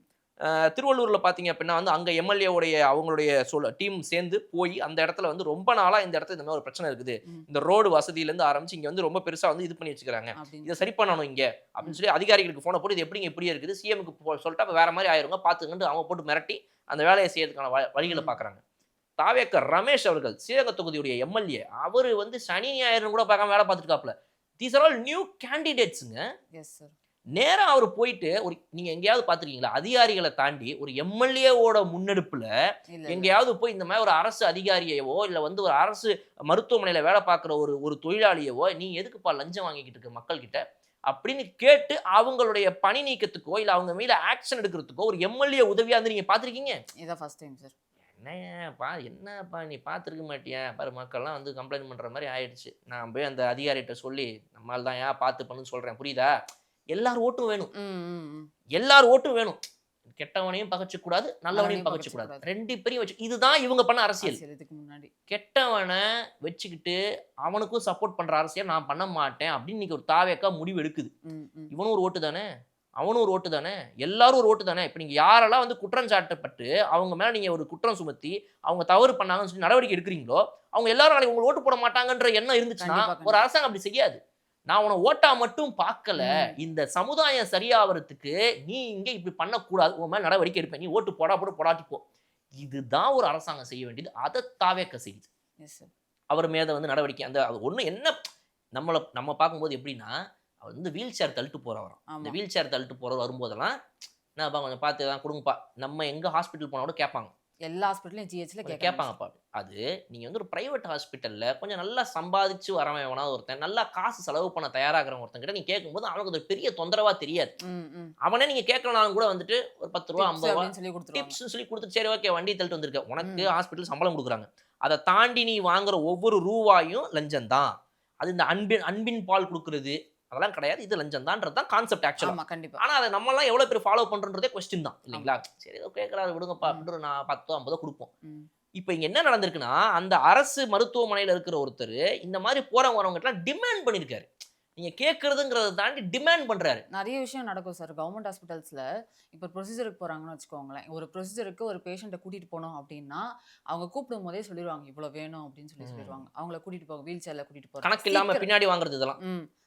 திருவள்ளூர்ல பார்த்தீங்க அப்படின்னா வந்து அங்க எம்எல்ஏ உடைய அவங்களுடைய டீம் சேர்ந்து போய் அந்த இடத்துல வந்து ரொம்ப நாளா இந்த இடத்துல இந்த மாதிரி ஒரு பிரச்சனை இருக்குது. ம். இந்த ரோடு வசதியில இருந்து ஆரம்பிச்சு இங்க வந்து ரொம்ப பெருசா வந்து இது பண்ணி வச்சுக்கிறாங்க. அப்படின்னு. இத சரி பண்ணணும் இங்க அப்படின்னு சொல்லி அதிகாரிகளுக்கு போன போட்டு இது எப்படிங்க இப்படியே இருக்குது சிஎம்க்கு சொல்லிட்டா அப்ப வேற மாதிரி ஆயிருங்க பாத்துங்கன்னு அவங்க போட்டு மிரட்டி அந்த வேலையை செய்யறதுக்கான வழிகளை பாக்குறாங்க. தாவேக்க ரமேஷ் அவர்கள் ஸ்ரீரங்க தொகுதியுடைய எம்எல்ஏ அவரு வந்து சனி ஞாயிறு கூட பார்க்காம வேலை பார்த்துட்டு இருக்காப்ல. தீஸ் ஆர் ஆல் நியூ கேண்டிடேட்ஸ்ங்க. Yes sir. நேரா அவர் போயிட்டு ஒரு நீங்க எங்கேயாவது பாத்துருக்கீங்களா அதிகாரிகளை தாண்டி ஒரு எம்எல்ஏவோட முன்னெடுப்புல இல்ல. எங்கேயாவது போய் இந்த மாதிரி ஒரு அரசு அதிகாரியவோ இல்ல வந்து ஒரு அரசு மருத்துவமனையில வேலை பார்க்குற ஒரு தொழிலாளியவோ நீ எதுக்குப்பா லஞ்சம் வாங்கிக்கிட்டு இருக்க மக்கள் கிட்ட அப்படின்னு கேட்டு அவங்களுடைய பணி நீக்கத்துக்கோ இல்ல அவங்க மேல ஆக்ஷன் எடுக்கிறதுக்கோ ஒரு எம்எல்ஏ உதவியா வந்து நீங்க பாத்திருக்கீங்க? இதான் ஃபர்ஸ்ட் டைம் சார். என்னப்பா நீ பார்த்துருக்க மாட்டியா பாரு மக்கள்லாம் வந்து கம்ப்ளைண்ட் பண்ற மாதிரி ஆயிடுச்சு. நான் போய் அந்த அதிகாரிகிட்ட சொல்லி நம்மால் தான் ஏன் பார்த்து பண்ணுன்னு சொல்றேன் புரியுதா? எல்லார் ஓட்டும் வேணும், ம், ம், ம். எல்லார் ஓட்டும் வேணும். கெட்டவனையும் பகச்சிக்க கூடாது, நல்லவனையும் நல்லவனையும் பகச்சிக்க கூடாது. பகச்சிக்க 2 பேரையும் வச்சு இதுதான் இவங்க பண்ண அரசியல். அரசியல் இதுக்கு முன்னாடி. கெட்டவன வச்சுக்கிட்டு அவனுக்கும் சப்போர்ட் பண்ற அரசியல் நான் பண்ண மாட்டேன் அப்படின்னு இன்னைக்கு ஒரு தாவேக்கா முடிவு எடுக்குது. ம், ம். இவனும் ஒரு ஓட்டு தானே, அவனும் ஒரு ஓட்டு தானே, எல்லாரும் ஒரு ஓட்டு தானே. இப்ப நீங்க யாரெல்லாம் வந்து குற்றம் சாட்டப்பட்டு அவங்க மேல நீங்க ஒரு குற்றம் சுமத்தி அவங்க தவறு பண்ணாங்கன்னு சொல்லி நடவடிக்கை எடுக்கிறீங்களோ அவங்க எல்லாரும் நாளைக்கு உங்களுக்கு ஓட்டு போட மாட்டாங்கன்ற எண்ணம் இருந்துச்சுன்னா கண்டிப்பா, ஒரு கண்டிப்பா. அரசாங்கம் அப்படி செய்யாது. நான் உன ஓட்டா மட்டும் பார்க்கல, ம். இந்த சமுதாயம் சரியாவறதுக்கு நீ இங்க இப்படி பண்ணக்கூடாது, உன் மேல நடவடிக்கை எடுப்பேன், நீ ஓட்டு போடா போட போடாட்டி போ. இதுதான் ஒரு அரசாங்கம் செய்ய வேண்டியது. அதை தாவேக்கா செய்யுது. Yes sir. அவர் மேல வந்து நடவடிக்கை அந்த அது ஒண்ணு என்ன நம்ம பார்க்கும்போது எப்படின்னா அவர் வந்து வீல் சேர் தள்ளிட்டு போறவராம். இந்த ஆமா. வீல் சேர் தள்ளிட்டு போறவர் வரும்போதெல்லாம் என்னப்பா கொஞ்சம் பார்த்து தான் கொடுங்கப்பா, நம்ம எங்க ஹாஸ்பிட்டல் போனா கூட கேட்பாங்க, எல்லா ஹாஸ்பிட்டல்லையும் ஜிஹெச்ல கொஞ்சம் கேட்கறாங்க. கேட்பாங்கப்பா. அது நீங்க வந்து ஒரு பிரைவேட் ஹாஸ்பிட்டல்ல கொஞ்சம் நல்லா சம்பாதிச்சு வரவன் எவனாவது ஒருத்தன் நல்லா காசு செலவு பண்ண தயாராகிறவன் ஒருத்தன் கிட்ட நீங்க கேட்கும்போது அவனுக்கு அது ஒரு பெரிய தொந்தரவா தெரியாது. ம், ம். அவனே நீங்க கேட்கலனாலும் கூட வந்துட்டு ஒரு 10 ரூபா டிப்ஸ் 50 ரூபா அப்படின்னு சொல்லி கொடுத்துருவாங்க. டிப்ஸ் சொல்லி கொடுத்து சரி ஓகே வண்டி தள்ளிட்டு வந்திருக்க, உனக்கு ம். ஹாஸ்பிட்டல் சம்பளம் கொடுக்குறாங்க, அதை தாண்டி நீ வாங்குற ஒவ்வொரு ரூபாயும் லஞ்சம் தான். அது இந்த அன்பின் அன்பின் பால் கொடுக்குறது அதெல்லாம் கிடையாது, இது லஞ்சம் தான்ன்றது தான் கான்செப்ட் ஆக்சுவலா. ஆமா, கண்டிப்பா. ஆனா அதை நம்மலாம் எவ்வளவு பேர் ஃபாலோ பண்றோன்றதே கொஸ்டின் தான் இல்லைங்களா. சரி ஏதோ கேட்கறாரு விடுங்கப்பா அப்படின்னு நான் 10 50 கொடுப்போம். ம். இப்போ இங்க என்ன நடந்திருக்குன்னா அந்த அரசு மருத்துவமனையில இருக்கிற ஒருத்தர் இந்த மாதிரி போறவங்க வரவங்கலாம் டிமாண்ட் பண்ணிருக்காரு. நீங்க கேட்கறதுங்கிறத தாண்டி டிமாண்ட் பண்றாரு. நிறைய விஷயம் நடக்கும் சார். கவர்மெண்ட் ஹாஸ்பிட்டல்ஸ்ல இப்போ ப்ரொசீஜருக்கு போறாங்கன்னு வச்சுக்கோங்களேன். ஒரு ப்ரொசீஜருக்கு ஒரு பேஷண்ட்ட கூட்டிட்டு போனோம் அப்படின்னா, அவங்க கூப்பிடும்போதே சொல்லிருவாங்க, இவ்வளோ வேணும் அப்படின்னு சொல்லி சொல்லிருவாங்க. அவங்கள கூட்டிட்டு போங்க, வீல் சேர்ல கூட்டிட்டு போறாங்க. கணக்கு இல்லாம பின்னாடி வாங்குறது இதெல்லாம்.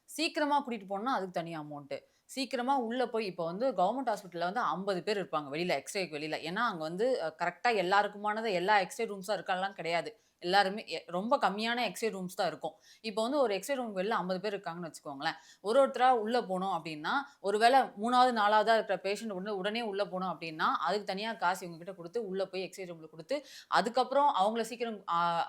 சீக்கிரமா கூட்டிட்டு போனா அதுக்கு தனி அமௌண்ட். சீக்கிரமா உள்ள போய் இப்போ வந்து கவர்மெண்ட் ஹாஸ்பிட்டல்ல வந்து 50 பேர் இருப்பாங்க வெளியில, எக்ஸ்ரேக்கு வெளியில. ஏன்னா அங்க வந்து கரெக்ட்டா எல்லாருக்குமானது எல்லா எக்ஸ்ரே ரூம்ஸா இருக்கான்லாம் கிடையாது. எல்லாருமே ரொம்ப கம்மியான எக்ஸ்ரே ரூம்ஸ் தான் இருக்கும். இப்போ வந்து ஒரு எக்ஸ்ரே ரூம் வெளில 50 பேர் இருக்காங்கன்னு வச்சுக்கோங்களேன். ஒருத்தரா உள்ள போணும் அப்படின்னா, ஒருவேளை 3வது 4வதா இருக்கிற பேஷண்ட் வந்து உடனே உள்ள போணும் அப்படின்னா, அதுக்கு தனியா காசு இவங்க கிட்ட குடுத்து, உள்ள போய் எக்ஸ்ரே ரூம்ல குடுத்து, அதுக்கப்புறம் அவங்கள சீக்கிரம்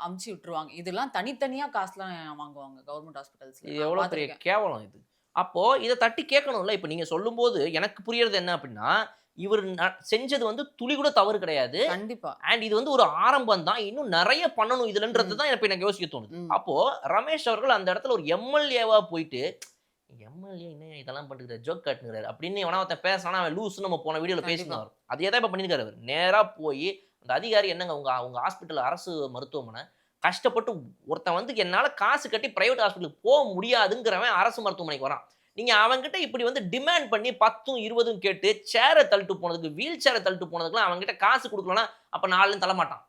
அனுப்பிச்சு விட்டுருவாங்க. இதெல்லாம் தனித்தனியா காசுலாம் வாங்குவாங்க கவர்மெண்ட் ஹாஸ்பிட்டல்ஸ்ல. இது நான் எவ்வளவு பெரிய பார்த்துருக்கேன். கேவலம் இது. அப்போ இத தட்டி கேட்கணும்ல. இப்ப நீங்க சொல்லும்போது எனக்கு புரியறது என்ன அப்படின்னா, இவர் செஞ்சது வந்து துளி கூட தவறு கிடையாது. கண்டிப்பா. அண்ட் இது வந்து ஒரு ஆரம்பம் தான். இன்னும் நெறைய பண்ணணும் இதுலன்றது ம். தான் இப்ப எனக்கு யோசிக்க தோணுது. ம். அப்போ ரமேஷ் அவர்கள் அந்த இடத்துல ஒரு எம்எல்ஏவா போயிட்டு, எம்எல்ஏ என்ன இதெல்லாம் பண்ணிருக்காரு, ஜோக் காட்டுங்கிறாரு அப்படின்னு எவனா ஒருத்தன் பேசுனானா அவன் லூசுன்னு நம்ம போன வீடியோல கண்டிப்பா. பேசினோம். அதே தான் இப்ப பண்ணிருக்காரு அவரு. நேரா போய் அந்த அதிகாரி என்னங்க உங்க உங்க ஹாஸ்பிட்டல் அரசு மருத்துவமனை கஷ்டப்பட்டு ஒருத்தன் வந்து என்னால காசு கட்டி பிரைவேட் ஹாஸ்பிட்டலுக்கு போக முடியாதுங்கிறவன் அரசு மருத்துவமனைக்கு வரான். நீங்க அவன்கிட்ட இப்படி வந்து டிமாண்ட் பண்ணி 10ம் 20ம் கேட்டு சேர தள்ளிட்டு போனதுக்கு, வீல் சேர தள்ளிட்டு போனதுக்குலாம் அவன்கிட்ட காசு குடுக்கலன்னா, அப்ப நாளைலருந்து தள்ளமாட்டான்.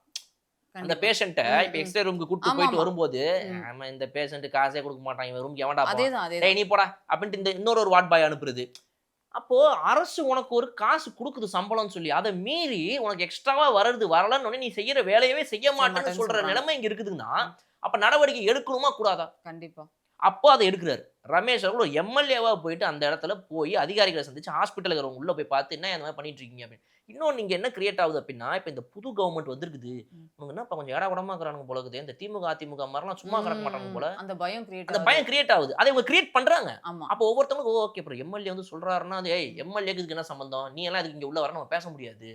அந்த கண்டிப்பா. பேஷண்ட்ட ம், இப்ப ம். எக்ஸ்ரே ரூம்க்கு கூட்டிட்டு போயிட்டு ஆமாமா. வரும்போது, ம். ஆமா இந்த பேஷண்ட் காசே குடுக்க மாட்டான். இவன் ரூம்க்கு எவன்டா போவான்? அதேதான், டேய் அதேதான். நீ போடா அப்படின்ட்டு இந்த இன்னொரு வார்ட் பாய் அனுப்புறது. அப்போ அரசு உனக்கு ஒரு காசு குடுக்குது சம்பளம்னு சொல்லி. அத மீறி உனக்கு எக்ஸ்ட்ராவா வருது. வரலன்னு உடனே நீ செய்யற வேலையவே செய்ய மாட்டேன்னு மாட்டேன்னு சொல்ற சொல்றாங்க. நிலைமை இங்க இருக்குதுன்னா, ம். அப்ப நடவடிக்கை எடுக்கணுமா கூடாதா? கண்டிப்பா. அப்போ அத எடுக்குறாரு. ரமேஷ் அவர்கள் ஒரு எம்எல்ஏவா போயிட்டு அந்த இடத்துல போய் அதிகாரிகள சந்திச்சு ஹாஸ்பிட்டல்ல இருக்கிறவங்க உள்ள போய் பார்த்து, "என்ன இந்த மாரி பண்ணிட்டு இருக்கீங்க?" அப்படின்னு. இன்னொன்னு இங்க என்ன கிரியேட் ஆகுது அப்படின்னா, இப்ப இந்த புது கவர்ன்மெண்ட் வந்திருக்குது. ம். இவங்க என்னப்பா கொஞ்சம் ஏடாகூடமா இருக்கிறானுங்க போல இருக்குது. இந்த திமுக, அதிமுக மாரிலாம் சும்மா கிடக்க மாட்டானுங்க போல. அந்த பயம் கிரியேட் அந்த ஆகுது. பயம் கிரியேட் ஆகுது. அத இவங்க கிரியேட் பண்றாங்க. ஆமா. அப்போ ஒவ்வொருத்தவங்களுக்கும் ஓகே ப்ரோ எம்எல்ஏ வந்து சொல்றாருன்னா, அது ஏய் எம்எல்ஏக்கு இதுக்கு என்ன சம்பந்தம்? நீ எல்லாம் இதுக்கு இங்க உள்ள வர நம்ம பேச முடியாது.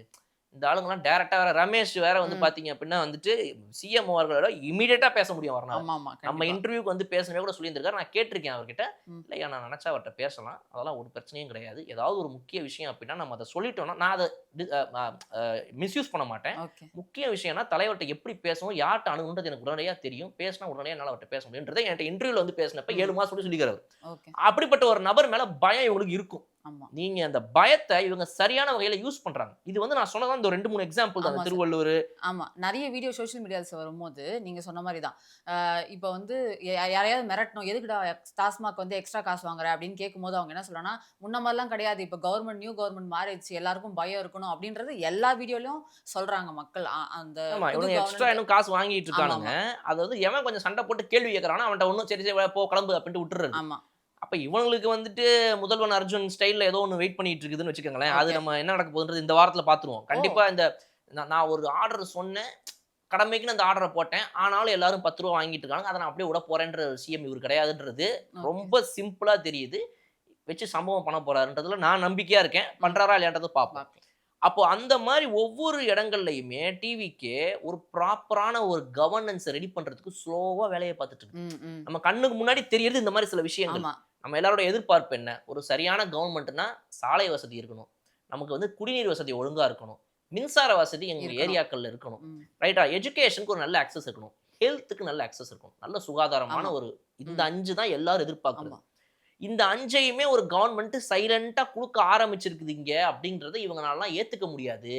இந்த ஆளுங்கலாம் டைரக்ட்டா வேற ரமேஷ் வேற வந்து ம். பார்த்தீங்க அப்படின்னா வந்துட்டு சிஎம் அவர்களோட இமிடியேட்டா பேச முடியும் அவர்னால. ஆமாமா. நம்ம கண்டிப்பா. இன்டர்வியூக்கு வந்து பேசணுமே கூட சொல்லியிருந்திருக்காரு. நான் கேட்டிருக்கேன் அவர்கிட்ட. ம். இல்லையா நான் நினைச்சா அவர்ட்ட பேசலாம். அதெல்லாம் ஒரு பிரச்சனையும் கிடையாது. ஏதாவது ஒரு முக்கிய விஷயம் அப்படின்னா நம்ம அத சொல்லிட்டோம்னா, நான் அத டி அ அ மிஸ்யூஸ் பண்ண மாட்டேன். ஓகே. முக்கிய விஷயம்னா தலைவர்ட்ட எப்படி பேசணும், யார்ட்ட அணுகணும்ன்றது எனக்கு உடனடியா தெரியும். பேசினா உடனடியா என்னால அவர்ட்ட பேச முடியும்ன்றத என்ட்ட இன்டர்வியூல வந்து பேசினப்ப 7 மாசம் சொல்லி சொல்லிக்கிறாரு அவரு. ஓகே. அப்படிப்பட்ட ஒரு நபர் மேல பயம் இவங்களுக்கு இருக்கும். ஆமா. நீங்க அந்த பயத்த இவங்க சரியான வகையில யூஸ் பண்றாங்க. இது வந்து நான் சொன்னது இந்த 2, 3 எக்ஸாம்பிள் தான். ஆமா சார். திருவள்ளூர். ஆமா. நெறைய வீடியோ சோசியல் மீடியாஸ்ல வரும்போது, நீங்க சொன்ன மாரி தான். இப்ப வந்து யாரையாவது மிரட்டணும். "எதுக்குடா டாஸ்மாக் வந்து எக்ஸ்ட்ரா காசு வாங்குற?" அப்படின்னு கேட்கும்போது அவங்க என்ன சொல்றாங்கன்னா, "முன்ன மாரிலாம் கிடையாது. இப்ப நியூ கவர்ன்மெண்ட் மாறிடுச்சு. எல்லாருக்கும் பயம் இருக்கணும்." அப்படின்றது எல்லா வீடியோலயும் சொல்றாங்க மக்கள். அந்த ஆமா. புது இவனுங்க எக்ஸ்ட்ரா கவர்னன்ட். இன்னும் காசு வாங்கிட்டு இருக்கானுங்க. ஆமாமா. அதாவது எவன் கொஞ்சம் சண்டை போட்டு கேள்வி கேட்கறானோ அவன்ட்ட ஒண்ணும் சரி சரி போ கிளம்பு அப்படின்ட்டு விட்டுறது. ஆமா. அப்ப இவங்களுக்கு வந்துட்டு முதல்வன் அர்ஜுன் ஸ்டைல்ல ஏதோ ஒண்ணு வெயிட் பண்ணிட்டு இருக்குதுன்னு வச்சுக்கோங்களேன். அது ஓகே. நம்ம என்ன நடக்க போகுதுன்றது இந்த வாரத்துல பார்த்துருவோம். ஓ! கண்டிப்பா இந்த நான் ஒரு ஆர்டர் சொன்னேன். கடமைக்குன்னு அந்த ஆர்டர போட்டேன். ஆனாலும் எல்லாரும் ரூ. 10 வாங்கிட்டு இருக்காங்க. அத நான் அப்படியே விட போறேன்ற சிஎம் இவரு கிடையாதுன்றது ஓகே. ரொம்ப சிம்பிளா தெரியுது. வச்சு சம்பவம் பண்ண போறாருன்றதுல நான் நம்பிக்கையா இருக்கேன். பண்றாரா இல்லையான்றத பார்ப்போம். பாக்கலாம். அப்போ அந்த மாரி ஒவ்வொரு இடங்கள்லயுமே டிவிக்கே ஒரு ப்ராப்பரான ஒரு கவர்னன்ஸ ரெடி பண்றதுக்கு ஸ்லோவா வேலைய பார்த்துட்டு இருக்கு. ம், ம். நம்ம கண்ணுக்கு முன்னாடி தெரியறது இந்த மாரி சில விஷயங்கள். ஆமா. நம்ம எல்லாரோட எதிர்பார்ப்பு என்ன? ஒரு சரியான கவர்மெண்ட்னா சாலை வசதி இருக்கணும். நமக்கு வந்து குடிநீர் வசதி ஒழுங்கா இருக்கணும். மின்சார வசதி எங்க இருக்கணும். ஏரியாக்கள்ல இருக்கணும். ம். ரைட்டா? எஜுகேஷனுக்கு ஒரு நல்ல அக்சஸ் இருக்கணும். ஹெல்த்துக்கு நல்ல அக்சஸ் இருக்கணும். நல்ல சுகாதாரமான ஆமா. ஒரு இந்த ம். 5 தான் எல்லாரும் எதிர்பார்க்கிறது. ஆமா. இந்த 5யுமே ஒரு கவர்மெண்ட் சைலன்ட்டா குடுக்க ஆரம்பிச்சிருக்குது இங்க அப்படின்றத இவங்கனாலலாம் ஏத்துக்க முடியாது.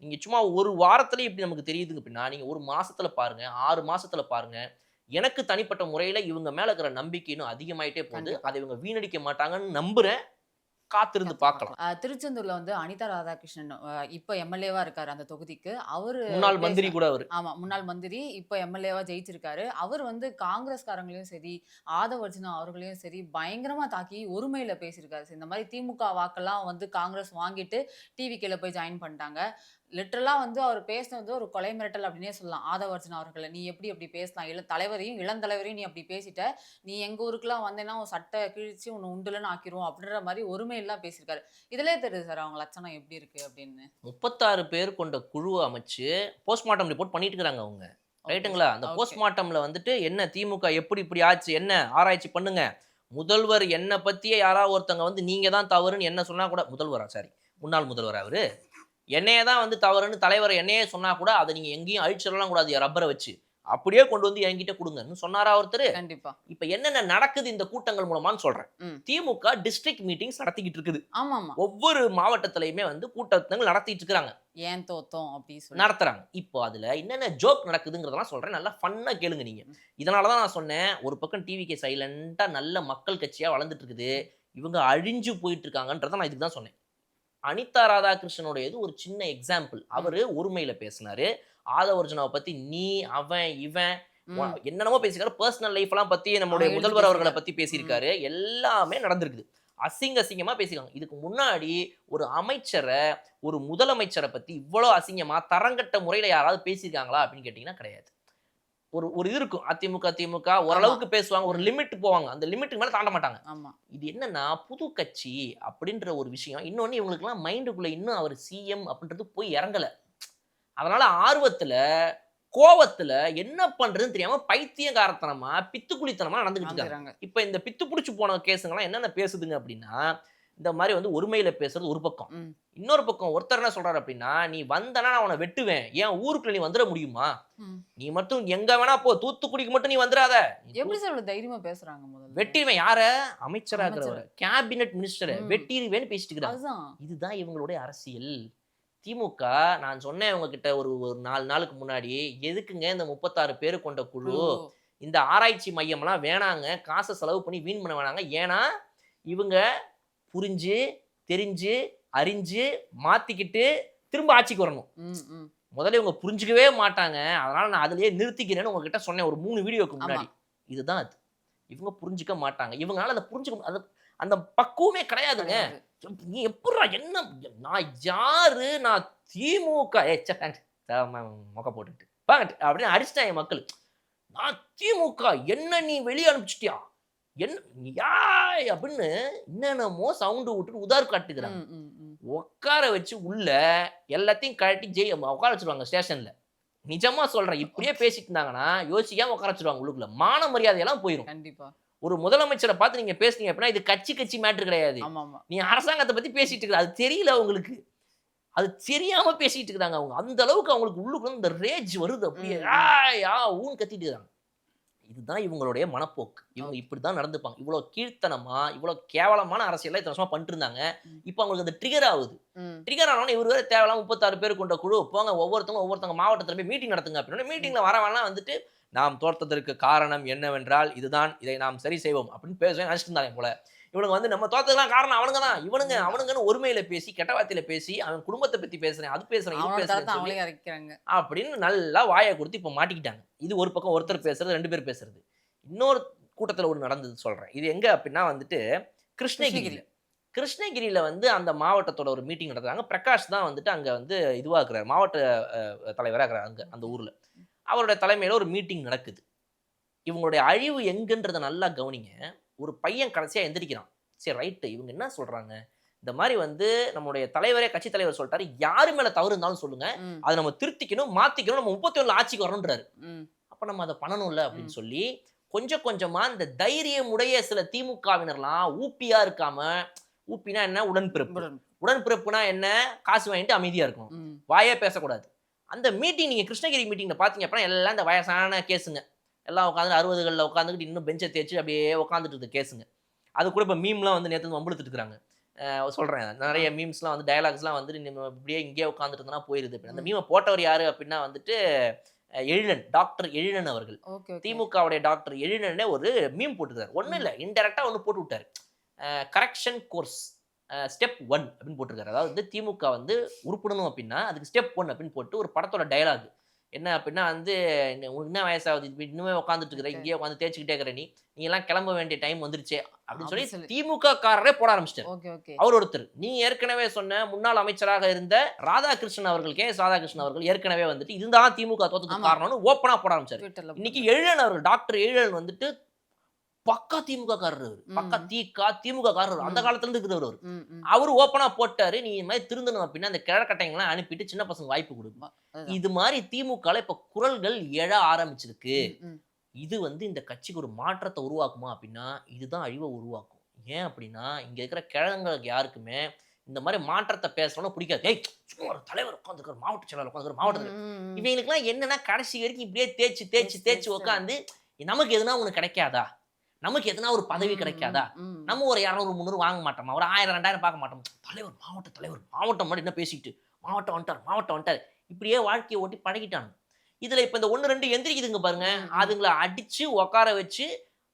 நீங்க சும்மா ஒரு வாரத்திலேயே இப்படி நமக்கு தெரியுதுங்க அப்படின்னா, நீங்க 1 மாசத்துல பாருங்க, 6 மாசத்துல பாருங்க. எனக்கு தனிப்பட்ட முறையில இவங்க மேல இருக்கிற நம்பிக்கை இன்னும் அதிகமாயிட்டே போகுது. கண்டிப்பா. அத இவங்க வீணடிக்க மாட்டாங்கன்னு நம்புறேன். காத்திருந்து பார்க்கலாம். திருச்செந்தூர்ல வந்து அனிதா ராதாகிருஷ்ணன் இப்ப எம்எல்ஏவா இருக்காரு அந்த தொகுதிக்கு. அவரு முன்னாள் பேச மந்திரி கூட அவரு. ஆமா. முன்னாள் மந்திரி. இப்ப எம்எல்ஏவா ஜெயிச்சிருக்காரு. அவர் வந்து காங்கிரஸ்காரங்களையும் சரி, ஆதவ் அர்ஜுனா அவர்களையும் சரி, பயங்கரமா தாக்கி ஒருமையில பேசியிருக்காரு. இந்த மாரி திமுக வாக்கெல்லாம் வந்து காங்கிரஸ் வாங்கிட்டு டிவிகேல போய் ஜாயின் பண்ணிட்டாங்க. லிட்டரலா வந்து அவர் பேசினது ஒரு கொலை மிரட்டல் அப்படின்னே சொல்லலாம். ஆதவ் அர்ஜுனா அவர்கள. நீ எப்படி அப்படி பேசலாம்? இளந்தலைவரையும் நீ அப்படி பேசிட்ட. நீ எங்க ஊருக்குலாம் வந்தேன்னா உன் சட்டை கிழிச்சு உன்ன உண்டுலன்னு ஆக்கிருவோம் அப்படின்ற மாரி ஒருமையெல்லாம் பேசியிருக்காரு. இதுலயே தெரியுது சார் அவங்க லட்சணம் எப்படி இருக்கு அப்படின்னு. 36 பேர் கொண்ட குழுவ அமைச்சு போஸ்ட்மார்ட்டம் ரிப்போர்ட் பண்ணிட்டு இருக்காங்க அவங்க. ஓகே ரைட்டுங்களா? சார். அந்த ஓகே. போஸ்ட்மார்ட்டம்ல வந்துட்டு என்ன திமுக எப்படி இப்படி ஆச்சு? என்ன ஆராய்ச்சி பண்ணுங்க. முதல்வர் என்ன பத்தியே யாராவது ஒருத்தங்க வந்து நீங்க தான் தவறுன்னு என்ன சொன்னா கூட முதல்வரா சாரி. முன்னாள் முதல்வரா அவரு? என்னைய தான் வந்து தவறுன்னு தலைவர் என்னையே சொன்னா கூட அத நீங்க எங்கேயும் அழிச்சிடலாம் கூடாது ரப்பர வச்சு. அப்படியே கொண்டு வந்து என்கிட்ட குடுங்கன்னு சொன்னாரா ஒருத்தரு? கண்டிப்பா. இப்ப என்னென்ன நடக்குது இந்த கூட்டங்கள் மூலமான்னு சொல்றேன். ம். திமுக டிஸ்ட்ரிக்ட் மீட்டிங்ஸ் நடத்திக்கிட்டு இருக்குது. ஆமாமா. ஒவ்வொரு மாவட்டத்திலயுமே வந்து கூட்டங்கள் நடத்திட்டு இருக்காங்க. ஏன் தோத்தோம் அப்படி சொல்லி. நடத்துறாங்க. இப்போ அதுல என்னென்ன ஜோக் நடக்குதுங்கிறதெல்லாம் சொல்றேன். நல்லா ஃபன்னா கேளுங்க நீங்க. இதனால தான் நான் சொன்னேன், ஒரு பக்கம் டிவிகே சைலன்ட்டா நல்ல மக்கள் கட்சியா வளர்ந்துட்டு இருக்குது. இவங்க அழிஞ்சு போயிட்டு இருக்காங்கன்றத நான் இதுக்கு தான் சொன்னேன். அனிதா ராதாகிருஷ்ணனுடையது ஒரு சின்ன எக்ஸாம்பிள். அவரு ஒருமையில பேசினாரு. ஆதவ அர்ஜுனாவ பத்தி நீ, அவன், இவன் ம். என்னென்னமோ பேசியிருக்காரு. பர்சனல் லைஃப்லாம் பத்தி நம்முடைய அவன் எழுதி முதல்வர் அவர்கள பேசியிருக்காரு. பத்தி பேசியிருக்காரு. எல்லாமே நடந்திருக்குது. அசிங்கமா பேசியிருக்காங்க. இதுக்கு முன்னாடி ஒரு அமைச்சர, ஒரு முதலமைச்சர பத்தி இவ்வளோ அசிங்கமா தரங்கட்ட முறையில யாராவது பேசியிருக்காங்களா அப்படின்னு கேட்டீங்கன்னா கிடையாது. ஒரு ஒரு இது இருக்கும். திமுக ஆமா. ஓரளவுக்கு பேசுவாங்க. ஒரு ம். லிமிட் போவாங்க. அந்த லிமிட்டுக்கு மேல தாண்ட மாட்டாங்க. ஆமா. இது என்னன்னா, புது கட்சி அப்படின்ற ஒரு விஷயம். இன்னொன்னு இவங்களுக்கெல்லாம் மைண்டுக்குள்ள இன்னும் அவர் சிஎம் அப்படின்றது போய் இறங்கல. அதனால ஆர்வத்துல, கோவத்துல என்ன பண்றதுன்னு தெரியாம பைத்தியக்காரத்தனமா, பித்துக்குளித்தனமா நடந்துகிட்டு இருக்காங்க. வாங்குறாங்க. இப்ப இந்த பித்து புடிச்சு போன கேஸுங்கலாம் என்னென்ன பேசுதுங்க அப்படின்னா, இந்த மாரி வந்து ஒருமையில பேசுறது ஒரு பக்கம். ம். இன்னொரு பக்கம் ஒருத்தர் என்ன சொல்றாரு அப்படின்னா, "நீ வந்தனா நான் உன்ன வெட்டுவேன். ஏன் ஊருக்குள்ள நீ வந்துர முடியுமா? ம். நீ மட்டும் எங்க வேணா போ. தூத்துக்குடிக்கு மட்டும் நீ வந்துராத. நீ எப்படி சார் இவ்வளவு தைரியமா பேசுறாங்க முதல்ல? வெட்டிருவேன்." யார? அமைச்சரா இருக்கிறவர. அமைச்சர. கேபினெட் மினிஸ்டர ம். வெட்டிருவேன்னு பேசிட்டு இருக்கிறாங்க. அதுதான். இதுதான் இவங்களுடைய அரசியல். திமுக நான் சொன்னேன் உங்ககிட்ட ஒரு ஒரு 4 நாளுக்கு முன்னாடி, எதுக்குங்க இந்த 36 பேரு கொண்ட குழு? குழு. இந்த ஆராய்ச்சி மையம்லாம் வேணாங்க. காச செலவு பண்ணி வீண் பண்ண வேணாங்க. ஏன்னா, இவங்க புரிஞ்சு, தெரிஞ்சு, அறிஞ்சு, மாத்திக்கிட்டு திரும்ப ஆட்சிக்கு வரணும். ம். ம். முதல்ல இவங்க புரிஞ்சுக்கவே மாட்டாங்க. அதனால நான் அதிலேயே நிறுத்திக்கிறேன்னு உங்ககிட்ட சொன்னேன் ஒரு 3 வீடியோக்கு ஆமா. முன்னாடி. இதுதான் அது. இவங்க புரிஞ்சுக்க மாட்டாங்க. இவங்களால அத புரிஞ்சுக்க அது அந்த பக்குவமே கிடையாதுங்க. கிடையாது. நீ எப்புட்றா என்ன நான் யாரு? நான் திமுக ச்சே மொக்க போட்டுக்கிட்டு. வாங்கட்டு அப்படின்னு அடிச்சுட்டாங்க மக்கள். நான் திமுக என்ன நீ வெளிய அனுப்பிச்சிட்டியா? என்ன யாய் அப்படின்னு என்னென்னமோ சவுண்ட் விட்டுட்டு உதார் காட்டுகிறாங்க. ம். ம். ம். உட்கார வச்சு உள்ள எல்லாத்தையும் கழட்டி உட்கார வச்சுருவாங்க ஸ்டேஷன்ல. நிஜமா சொல்றேன். இப்படியே பேசிட்டு இருந்தாங்கன்னா, யோசிக்காம உட்கார வச்சுருவாங்க உள்ளுக்குள்ள. மான மரியாதையெல்லாம் போயிரும். கண்டிப்பா. ஒரு முதலமைச்சர பார்த்து நீங்க பேசுனீங்க அப்படின்னா, இது கட்சி மேட்டர் கிடையாது. ஆமாமா. நீ அரசாங்கத்த பத்தி பேசிட்டு இருக்கிற. அது தெரியல உங்களுக்கு. அது தெரியாம பேசிட்டு இருக்காங்க அவங்க. அந்த அளவுக்கு அவங்களுக்கு உள்ளுக்குள்ள இந்த ரேஜ் வருது அப்படியே. ம். ம். ஆய் ஊன்னு கத்திட்டு இருக்காங்க. இதுதான் இவங்களுடைய மனப்போக்கு. இவங்க ஓகே. இப்படித்தான் நடந்துப்பாங்க. இவ்வளோ கீழ்த்தனமா, இவ்வளோ கேவலமான அரசியல இத்தன வருஷமா பண்ணிட்டு இருந்தாங்க. ம். இப்ப அவங்களுக்கு அது ட்ரிகர் ஆகுது. ம். ட்ரிகர் ஆனோனே இவரு வேற தேவையில்லாம 36 பேர் கொண்ட குழு. போங்க ஒவ்வொருத்தவங்க மாவட்டத்துல போய் மீட்டிங் நடத்துங்க அப்படின்னா, ம். மீட்டிங்ல வரவன்லாம் வந்துட்டு, நாம் தோற்றதற்கு காரணம் என்னவென்றால் இதுதான். இதை நாம் சரி செய்வோம் அப்படின்னு பேசுவேன் நினைச்சிட்டு இருந்தாங்க போல. இவனுங்க வந்து நம்ம தோத்ததுக்கெல்லாம் காரணம் அவனுங்க தான். இவனுங்க ம். அவனுங்கன்னு ஒருமையில பேசி, கெட்ட வார்த்தையில பேசி, அவன் குடும்பத்த பத்தி பேசுறேன், அது பேசுறேன், இது அவனோட தரத்த பேசுறேன்னு சொல்லி அவங்களே இறக்கிறாங்க. அப்படின்னு நல்லா வாய குடுத்து இப்ப மாட்டிக்கிட்டாங்க. இது ஒரு பக்கம் ஒருத்தர் பேசுறது, 2 பேர் பேசுறது. இன்னொரு கூட்டத்துல ஒண்ணு நடந்தது சொல்றேன். இது எங்க அப்படின்னா வந்துட்டு கிருஷ்ணகிரி. கிருஷ்ணகிரியில. கிருஷ்ணகிரியில வந்து அந்த மாவட்டத்தோட ஒரு மீட்டிங் நடத்துறாங்க. பிரகாஷ் தான் வந்துட்டு அங்க வந்து இதுவா இருக்கிறாரு. மாவட்ட தலைவரா இருக்கிறாரு அங்க அந்த ஊர்ல. அவருடைய தலைமையில ஒரு மீட்டிங் நடக்குது. இவங்களுடைய அழிவு எங்கன்றத நல்லா கவனிங்க. ஒரு பையன் கடைசியா எந்திரிக்கிறான். சரி ரைட் இவங்க என்ன சொல்றாங்க? இந்த மாரி வந்து நம்முடைய தலைவரே கட்சி தலைவர் சொல்லிட்டாரு. யாரு மேல தவறு இருந்தாலும் சொல்லுங்க. ம். அத நம்ம திருத்திக்கணும், மாத்திக்கணும். நம்ம 31ல ஆட்சிக்கு வரணும்ன்றாரு. ம். அப்ப நம்ம அத பண்ணணும்ல ம். அப்படின்னு சொல்லி கொஞ்சம் கொஞ்சமா இந்த தைரியமுடைய சில திமுகவினர்லாம் ஊப்பியா இருக்காம, ஊப்பினா என்ன? உடன்பிறப்பு. உடன்பிறப்புனா என்ன? காசு வாங்கிட்டு அமைதியா இருக்கணும். வாயே பேசக்கூடாது. அந்த மீட்டிங் நீங்க கிருஷ்ணகிரி மீட்டிங்ல பார்த்தீங்க அப்படின்னா, எல்லாம் இந்த வயசான கேஸுங்க. எல்லாம் உட்காந்து 60கள்ல உட்காந்துக்கிட்டு இன்னும் பெஞ்ச தேய்ச்சு அப்படியே உட்காந்துட்டு இருக்க கேஸுங்க. அது கூட இப்ப மீம்லாம் வந்து நேத்து வம்பிழுத்துட்டு இருக்காங்க. சொல்றேன். நெறைய மீம்ஸ்லாம் வந்து டயலாக்ஸ்லாம் வந்து நம்ம இப்படியே இங்கேயே உட்காந்துட்டு இருந்தோம்னா போயிருது. அந்த மீம போட்டவர் யாரு அப்படின்னா வந்துட்டு எழிலன், டாக்டர் எழிலன் அவர்கள். Okay, okay. திமுகவுடைய டாக்டர் எழிலனே ஒரு மீம் போட்டுருக்காரு. ஒண்ணும் இல்ல. இன்டைரக்ட்டா ஒண்ணு போட்டு விட்டாரு. கரெக்ஷன் கோர்ஸ் ஸ்டெப் 1 அப்படின்னு போட்டிருக்காரு. அதாவது திமுக வந்து உருப்படணும் அப்படின்னா, அதுக்கு ஸ்டெப் 1 அப்படின்னு போட்டு ஒரு படத்தோட டயலாக். என்ன அப்படின்னா வந்து, "உனக்கு என்ன வயசாகுது? இன்னுமே உட்காந்துட்டு இருக்கிற, இங்கேயே உட்காந்து தேய்ச்சுக்கிட்டே இருக்கிற நீ. நீ எல்லாம் கிளம்ப வேண்டிய டைம் வந்துருச்சே." அப்படின்னு சொல்லி திமுக காரரே போட ஆரம்பிச்சிட்டாரு. Okay, okay. அவர் ஒருத்தர். நீ ஏற்கனவே சொன்ன முன்னாள் அமைச்சராக இருந்த ராதாகிருஷ்ணன் அவர்கள், கே.எஸ். ராதாகிருஷ்ணன் அவர்கள் ஏற்கனவே வந்துட்டு இதுதான் திமுக தோத்ததுக்கு காரணம்னு ஓப்பனா போட ஆரம்பிச்சாரு. இன்னைக்கு எழிலன் அவர்கள், டாக்டர் எழிலன் வந்துட்டு பக்கா திமுக காரர் அவரு. பக்கா திமுக காரர். அந்த காலத்துல இருந்து இருக்கிறவர் அவரு. அவரு ஓப்பனா போட்டாரு. நீ இந்த மாதிரி திருந்தணும் அப்படின்னா அந்த கிழக்கட்டைங்கலாம் அனுப்பிட்டு சின்ன பசங்க வாய்ப்பு கொடுக்குமா. இது மாதிரி திமுகல இப்ப குரல்கள் எழ ஆரம்பிச்சிருக்கு. இது வந்து இந்த கட்சிக்கு ஒரு மாற்றத்தை உருவாக்குமா அப்படின்னா, இதுதான் அழிவை உருவாக்கும். ஏன் அப்படின்னா, இங்க இருக்கிற கிழங்களுக்கு யாருக்குமே இந்த மாதிரி மாற்றத்தை பேசணும்னு பிடிக்காது. ஏய் சும்மா ஒரு தலைவர் உட்காந்துருக்காரு, மாவட்ட செயலாளர் உட்காந்துருக்காரு, மாவட்ட தலைவர். இவங்களுக்குலாம் என்னன்னா கடைசி வரைக்கும் இப்படியே தேய்ச்சு உட்காந்து நமக்கு எதுனா ஒண்ணு கிடைக்காதா? நமக்கு எதனா ஒரு பதவி கிடைக்காதா? நம்ம ஒரு 200, 300 வாங்க மாட்டோமா? ஒரு 1000, 2000 பார்க்க மாட்டோமா? தலைவர், மாவட்டம் மட்டும் என்ன பேசிக்கிட்டு, மாவட்டம் வந்துட்டார். இப்படியே வாழ்க்கையை ஓட்டி பழகிட்டாங்க. இதுல இப்ப இந்த 1, 2 எந்திரிக்குதுங்க பாருங்க. அதுங்கள அடிச்சு உட்கார வச்சு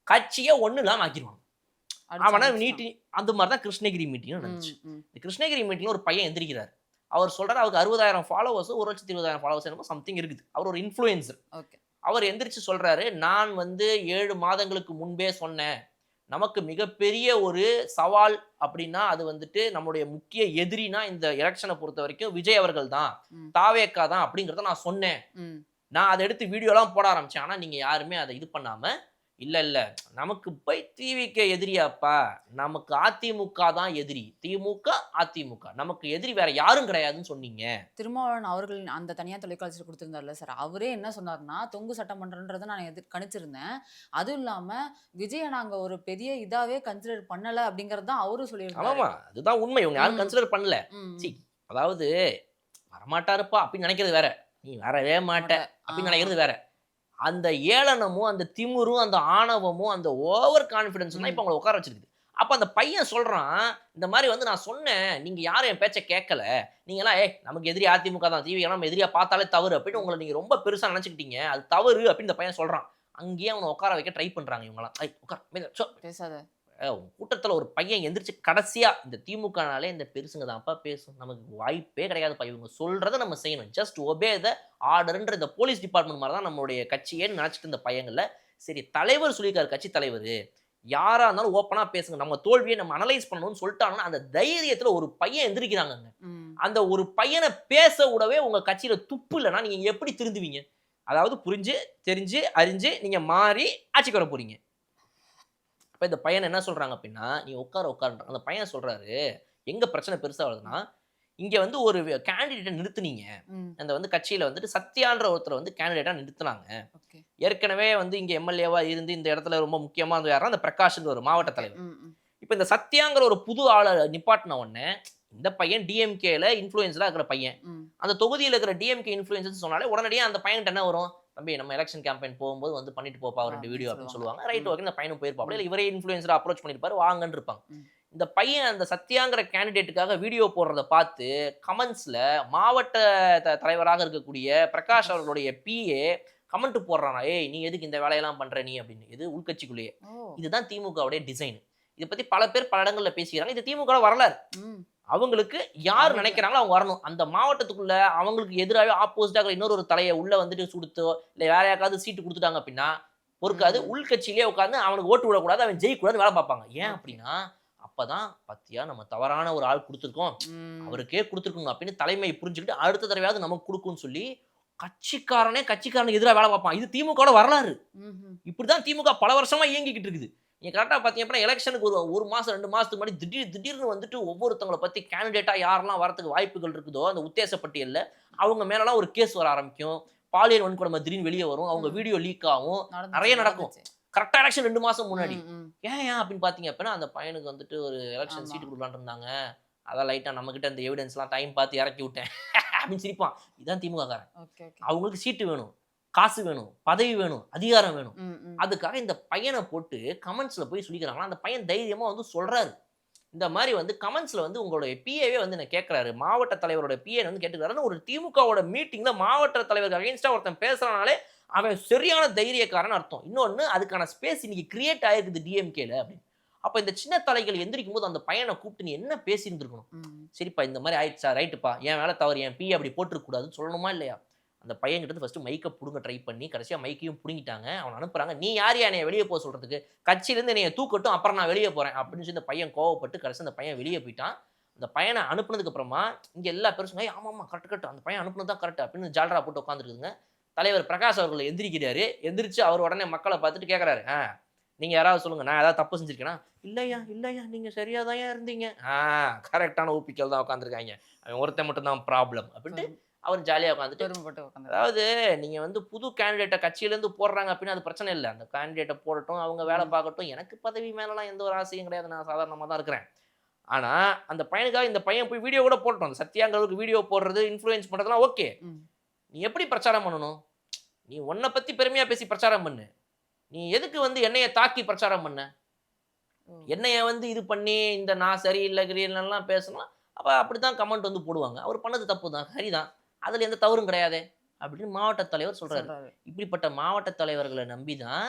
கட்சியை ஒண்ணு இல்லாம ஆக்கிடுவாங்க. அவனை நீட்டி அந்த மாதிரி தான் கிருஷ்ணகிரி மீட்டிங் நடந்துச்சு. இந்த கிருஷ்ணகிரி மீட்டிங்ல ஒரு பையன் எந்திரிக்கிறார். அவர் சொல்றாரு அவருக்கு 60,000 ஃபாலோவர்ஸ், 1,20,000 ஃபாலோவர்ஸ் என்னமோ சம்திங் இருக்குது. அவர் ஒரு இன்ஃப்ளூயன்சர். அவர் எந்திரிச்சு சொல்றாரு, நான் வந்து 7 மாதங்களுக்கு முன்பே சொன்னேன். நமக்கு மிகப்பெரிய ஒரு சவால் அப்படின்னா அது வந்துட்டு நம்முடைய முக்கிய எதிரினா இந்த எலெக்ஷனை பொறுத்த வரைக்கும் விஜய் அவர்கள் தான், தாவேக்கா தான் அப்படிங்கிறத நான் சொன்னேன். நான் அதை எடுத்து வீடியோலாம் போட ஆரம்பிச்சேன். ஆனா நீங்க யாருமே அதை இது பண்ணாம, இல்ல நமக்கு போய் டிவிக்கு எதிரியாப்பா, நமக்கு அதிமுக தான் எதிரி. திமுக, அதிமுக நமக்கு எதிரி வேற யாரும் கிடையாதுன்னு சொன்னீங்க. திருமாவளவன் அவர்கள் அந்த தனியார் தொலைக்காட்சியில் கொடுத்திருந்தார்ல சார், அவரே என்ன சொன்னார்னா, தொங்கு சட்டமன்றன்றதை நான் கணிச்சிருந்தேன். அதுவும் இல்லாம விஜய நாங்க ஒரு பெரிய இதாவே கன்சிடர் பண்ணல அப்படிங்கறது தான் அவரும் சொல்லியிருந்தாரு. ஆமா, அதுதான் உண்மை. இவங்க யாரும் கன்சிடர் பண்ணல. அதாவது வரமாட்டாருப்பா அப்படின்னு நினைக்கிறது வேற, நீ வரவே மாட்ட அப்படின்னு நினைக்கிறது வேற. அந்த ஏளனமும் அந்த திமிரும் அந்த ஆணவமும் அந்த ஓவர் கான்ஃபிடன்ஸ் தான் இப்ப அவங்களை உட்கார வச்சிருக்குது. அப்ப அந்த பையன் சொல்றான், இந்த மாதிரி வந்து நான் சொன்னேன், நீங்க யாரும் என் பேச்சை கேட்கல, நீங்க எல்லாம் நமக்கு எதிரி அதிமுக தான், டிவி நம்ம எதிரியா பார்த்தாலே தவறு அப்படின்னு உங்களை நீங்க ரொம்ப பெருசா நினைச்சுக்கிட்டீங்க, அது தவறு அப்படின்னு இந்த பையன் சொல்றான். அங்கேயே அவனை உட்கார வைக்க ட்ரை பண்றாங்க இவங்க எல்லாம். உட்கார் பேசாத. கூட்டத்துல ஒரு பையன் எந்திரிச்சு கடைசியா, இந்த திமுகனாலே இந்த பெருசுங்க தான்ப்பா பேசும், நமக்கு வாய்ப்பே கிடையாதுப்பா, இவங்க சொல்றதை நம்ம செய்யணும், ஜஸ்ட் ஒபே த ஆர்டர்ன்ற இந்த போலீஸ் டிபார்ட்மெண்ட் மாதிரி தான் நம்மளுடைய கட்சியேன்னு நினைச்சிட்டு இந்த பையங்கள்ல, சரி தலைவர் சொல்லியிருக்காரு, கட்சி தலைவர் யாரா இருந்தாலும் ஓப்பனா பேசுங்க, நம்ம தோல்வியை நம்ம அனலைஸ் பண்ணணும்னு சொல்லிட்டாங்கன்னா அந்த தைரியத்துல ஒரு பையன் எந்திரிக்கிறாங்க. அந்த ஒரு பையனை பேச விடவே உங்க கட்சியில துப்பு இல்லைன்னா நீங்க எப்படி திருந்துவீங்க? அதாவது புரிஞ்சு தெரிஞ்சு அறிஞ்சு நீங்க மாறி ஆட்சிக்கு வர போறீங்க. அப்ப இந்த பையன் என்ன சொல்றாங்க அப்படின்னா, நீ உட்கார. அந்த பையன் சொல்றாரு, எங்க பிரச்சனை பெருசா வருதுன்னா, இங்க வந்து ஒரு கேண்டிடேட்டை நிறுத்துனீங்க. அந்த வந்து கட்சியில வந்துட்டு சத்யான்ற ஒருத்தர் வந்து கேண்டிடேட்டா நிறுத்தினாங்க. ஏற்கனவே வந்து இங்க எம்எல்ஏவா இருந்து இந்த இடத்துல ரொம்ப முக்கியமா வந்து யாருன்னா அந்த பிரகாஷ்ன்ற ஒரு மாவட்ட தலைவர். இப்ப இந்த சத்யாங்கிற ஒரு புது ஆளை நிப்பாட்டின உடனே இந்த பையன் டிஎம்கேல இன்ஃப்ளூயன்ஸரா இருக்கிற பையன். அந்த தொகுதியில் இருக்கிற டிஎம்கே இன்ஃப்ளூயன்ஸ் சொன்னாலே உடனடியே அந்த பையன்கிட்ட என்ன வரும்? தம்பி நம்ம எலெக்ஷன் கேம்பெயின் போகும்போது வந்து பண்ணிட்டு போப்பா 2 வீடியோ அப்படின்னு சொல்லுவாங்க. Right, okay. இந்த பையனும் போயிருப்பாங்க. இல்லை இவரே இன்ஃப்ளூயன்ஸரா அப்ரோச் பண்ணிருப்பாரு, வாங்கன்னு இருப்பாங்க. இந்த பையன் அந்த சத்யாங்கிற கேண்டிடேட்டுக்காக வீடியோ போடுறத பார்த்து கமெண்ட்ஸ்ல மாவட்ட தலைவராக இருக்கக்கூடிய பிரகாஷ் அவர்களுடைய பிஏ கமெண்ட் போடுறானா, ஏய் நீ எதுக்கு இந்த வேலையெல்லாம் பண்ற நீ அப்படின்னு. இது உள்கட்சிக்குள்ளேயே. இதுதான் திமுகவுடைய டிசைன். இதை பத்தி பல பேர் பல இடங்கள்ல பேசிக்கிறாங்க. இது திமுக வரலாறு. அவங்களுக்கு யார் நினைக்கிறாங்களோ அவங்க வரணும். அந்த மாவட்டத்துக்குள்ள அவங்களுக்கு எதிராக ஆப்போசிட்டாக இன்னொரு தலையை உள்ள வந்துட்டு சுடுத்தோ இல்லை வேற யாருக்காவது சீட்டு கொடுத்துட்டாங்க அப்படின்னா பொறுக்காது. உள்கட்சியிலேயே உட்காந்து அவனுக்கு ஓட்டு விடக்கூடாது, அவன் ஜெயிக்கூடாது வேலை பார்ப்பாங்க. ஏன் அப்படின்னா அப்பதான் பத்தியா நம்ம தவறான ஒரு ஆள் கொடுத்துருக்கோம், அவருக்கே கொடுத்துருக்கணும் அப்படின்னு தலைமை புரிஞ்சுக்கிட்டு அடுத்த தடவையாவது நமக்கு கொடுக்கும்னு சொல்லி கட்சிக்காரனுக்கு எதிராக வேலை பார்ப்பான். இது திமுக வரலாறு. இப்படிதான் திமுக பல வருஷமா இயங்கிக்கிட்டு இருக்குது. நீங்க கரெக்டா பாத்தீங்க அப்படின்னா எலெக்ஷனுக்கு ஒரு மாசம் 2 மாசத்துக்கு முன்னாடி திடீர்னு வந்துட்டு ஒவ்வொருத்தவங்களை பத்தி கேண்டிடேட்டா யாரெல்லாம் வரதுக்கு வாய்ப்புகள் இருக்குதோ அந்த உத்தேச பட்டியல்ல அவங்க மேலலாம் ஒரு கேஸ் வர ஆரம்பிக்கும். பாலியல் வன்கொடுமை திடீர்னு வெளியே வரும், அவங்க வீடியோ லீக் ஆகும், நிறைய நடக்கும். கரெக்டா எலெக்ஷன் 2 மாசம் முன்னாடி. ம், ம். ஏன் அப்படின்னு பார்த்தீங்க அப்படின்னா, அந்த பையனுக்கு வந்துட்டு ஒரு எலெக்ஷன் ஆமா. சீட்டு குடுக்கலாம்ன்னு இருந்தாங்க. அதான் லைட்டா நம்மகிட்ட இந்த எவிடன்ஸ்லாம் டைம் பார்த்து இறக்கி விட்டேன் அப்படின்னு சிரிப்பான். இதான் திமுககாரன். Okay, okay. அவங்களுக்கு சீட்டு வேணும், காசு வேணும், பதவி வேணும், அதிகாரம் வேணும். ம், ம். அதுக்காக இந்த பையன போட்டு கமெண்ட்ஸ்ல போய் சொல்லிக்கிறாங்களா, அந்த பையன் தைரியமா வந்து சொல்றாரு. இந்த மாரி வந்து கமெண்ட்ஸ்ல வந்து உங்களுடைய பிஏவே வந்து என்ன கேட்கிறாரு. மாவட்ட தலைவரோட பிஏ வந்து கேட்டுக்கிறாருன்னு ஒரு திமுகவோட மீட்டிங்ல மாவட்ட தலைவருக்கு அகைன்ஸ்டா ஒருத்தன் பேசுறானாலே, அவன் சரியான தைரியக்காரன்னு அர்த்தம். இன்னொன்னு அதுக்கான ஸ்பேஸ் இன்னைக்கு கிரியேட் ஆயிருக்குது டிஎம்கேல அப்படின்னு. அப்ப இந்த சின்ன தலைகள் எந்திரிக்கும்போது அந்த பையன கூப்பிட்டு நீ என்ன பேசியிருந்திருக்கணும்? ம். சரிப்பா இந்த மாரி ஆயிடுச்சா, ரைட்டுப்பா. என் மேல தவறு. என் பிஏ அப்படி போட்டுருக்க கூடாதுன்னு சொல்லணுமா இல்லையா? அந்த பையன்கிட்ட இருந்து ஃபர்ஸ்ட் மைக்க புடுங்க ட்ரை பண்ணி, கடைசியா மைக்கையும் புடுங்கிட்டாங்க. அவன அனுப்புறாங்க. "நீ யாருய்யா என்னைய வெளிய போ சொல்றதுக்கு? கட்சியிலேருந்து என்னைய தூக்கட்டும், அப்புறம் நான் வெளிய போறேன்." அப்படின்னு சொல்லி இந்த பையன் கோவப்பட்டு கடைசியா அந்த பையன் வெளிய போயிட்டான். அந்த பையன அனுப்புனதுக்கு அப்புறமா, இங்க எல்லா பேரும் சொன்னாங்க, "ஏய் ஆமாமா கரெக்ட், கரெக்ட். அந்த பையன் அனுப்புனது தான் கரெக்ட்." அப்படின்னு ஜால்ரா போட்டு உட்கார்ந்துருக்குதுங்க. தலைவர் பிரகாஷ் அவர்கள் எந்திரிக்கிறாரு. எந்திரிச்சு அவர் உடனே மக்கள பார்த்துட்டு கேட்கறாரு, நீங்க யாராவது சொல்லுங்க. நான் ஏதாவது தப்பு செஞ்சிருக்கேனா?" "இல்லையா, இல்லையா. நீங்க சரியா தான்யா இருந்தீங்க." கரெக்ட்டான ஊப்பிக்கள் தான் உட்கார்ந்துருக்காய்ங்க. அவன் ஒருத்தன் மட்டும் தான் ப்ராப்ளம்." அப்படின்ட்டு அவர் ஜாலியா உட்காந்துட்டு பெருமைப்பட்டு உட்காந்து. அதாவது நீங்க வந்து புது கேண்டிடேட்ட கட்சியிலேருந்து போடுறாங்க அப்படின்னா அது பிரச்சனை இல்ல. அந்த கேண்டிடேட்ட போடட்டும், அவங்க வேலை பார்க்கட்டும். எனக்கு பதவி மேலலாம் எந்த ஒரு ஆசையும் கிடையாது. நான் சாதாரணமா தான் இருக்கிறேன். ஆனா, அந்த பையனுக்காக இந்த பையன் போய் வீடியோ கூட போடட்டும். அந்த சத்யாங்கிறவருக்கு வீடியோ போடுறது, இன்ஃப்ளூயன்ஸ் பண்றதெல்லாம் ஓகே. ம். நீ எப்படி பிரச்சாரம் பண்ணணும்? நீ உன்ன பத்தி பெருமையா பேசி பிரச்சாரம் பண்ணு. நீ எதுக்கு வந்து என்னைய தாக்கி பிரச்சாரம் பண்ண? ஓ. என்னைய வந்து இது பண்ணி இந்த நான் சரியில்ல, கிரியல்லலாம் பேசுனா, அப்ப அப்படித்தான் கமெண்ட் வந்து போடுவாங்க. அவர் பண்ணது தப்பு தான். சரிதான். அதுல எந்த தவறும் கிடையாதே! அப்படின்னு மாவட்ட தலைவர் சொல்றாரு. சொல்றாரு. இப்படிப்பட்ட மாவட்ட தலைவர்கள நம்பி தான்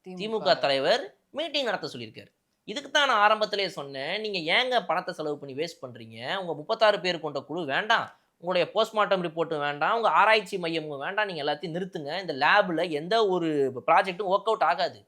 திமுக. திமுக தலைவர் மீட்டிங் நடத்த சொல்லியிருக்காரு. இதுக்கு தான் நான் ஆரம்பத்திலேயே சொன்னேன். நீங்க ஏங்க பணத்த செலவு பண்ணி வேஸ்ட் பண்றீங்க? உங்க 36 பேர் கொண்ட குழு வேண்டாம். உங்களுடைய போஸ்ட்மார்ட்டம் ரிப்போர்ட்டும் வேண்டாம். உங்க ஆராய்ச்சி மையமும் வேண்டாம். நீங்க எல்லாத்தையும் நிறுத்துங்க. இந்த லேப்ல எந்த ஒரு ப்ராஜெக்ட்டும் வொர்க் அவுட் ஆகாது.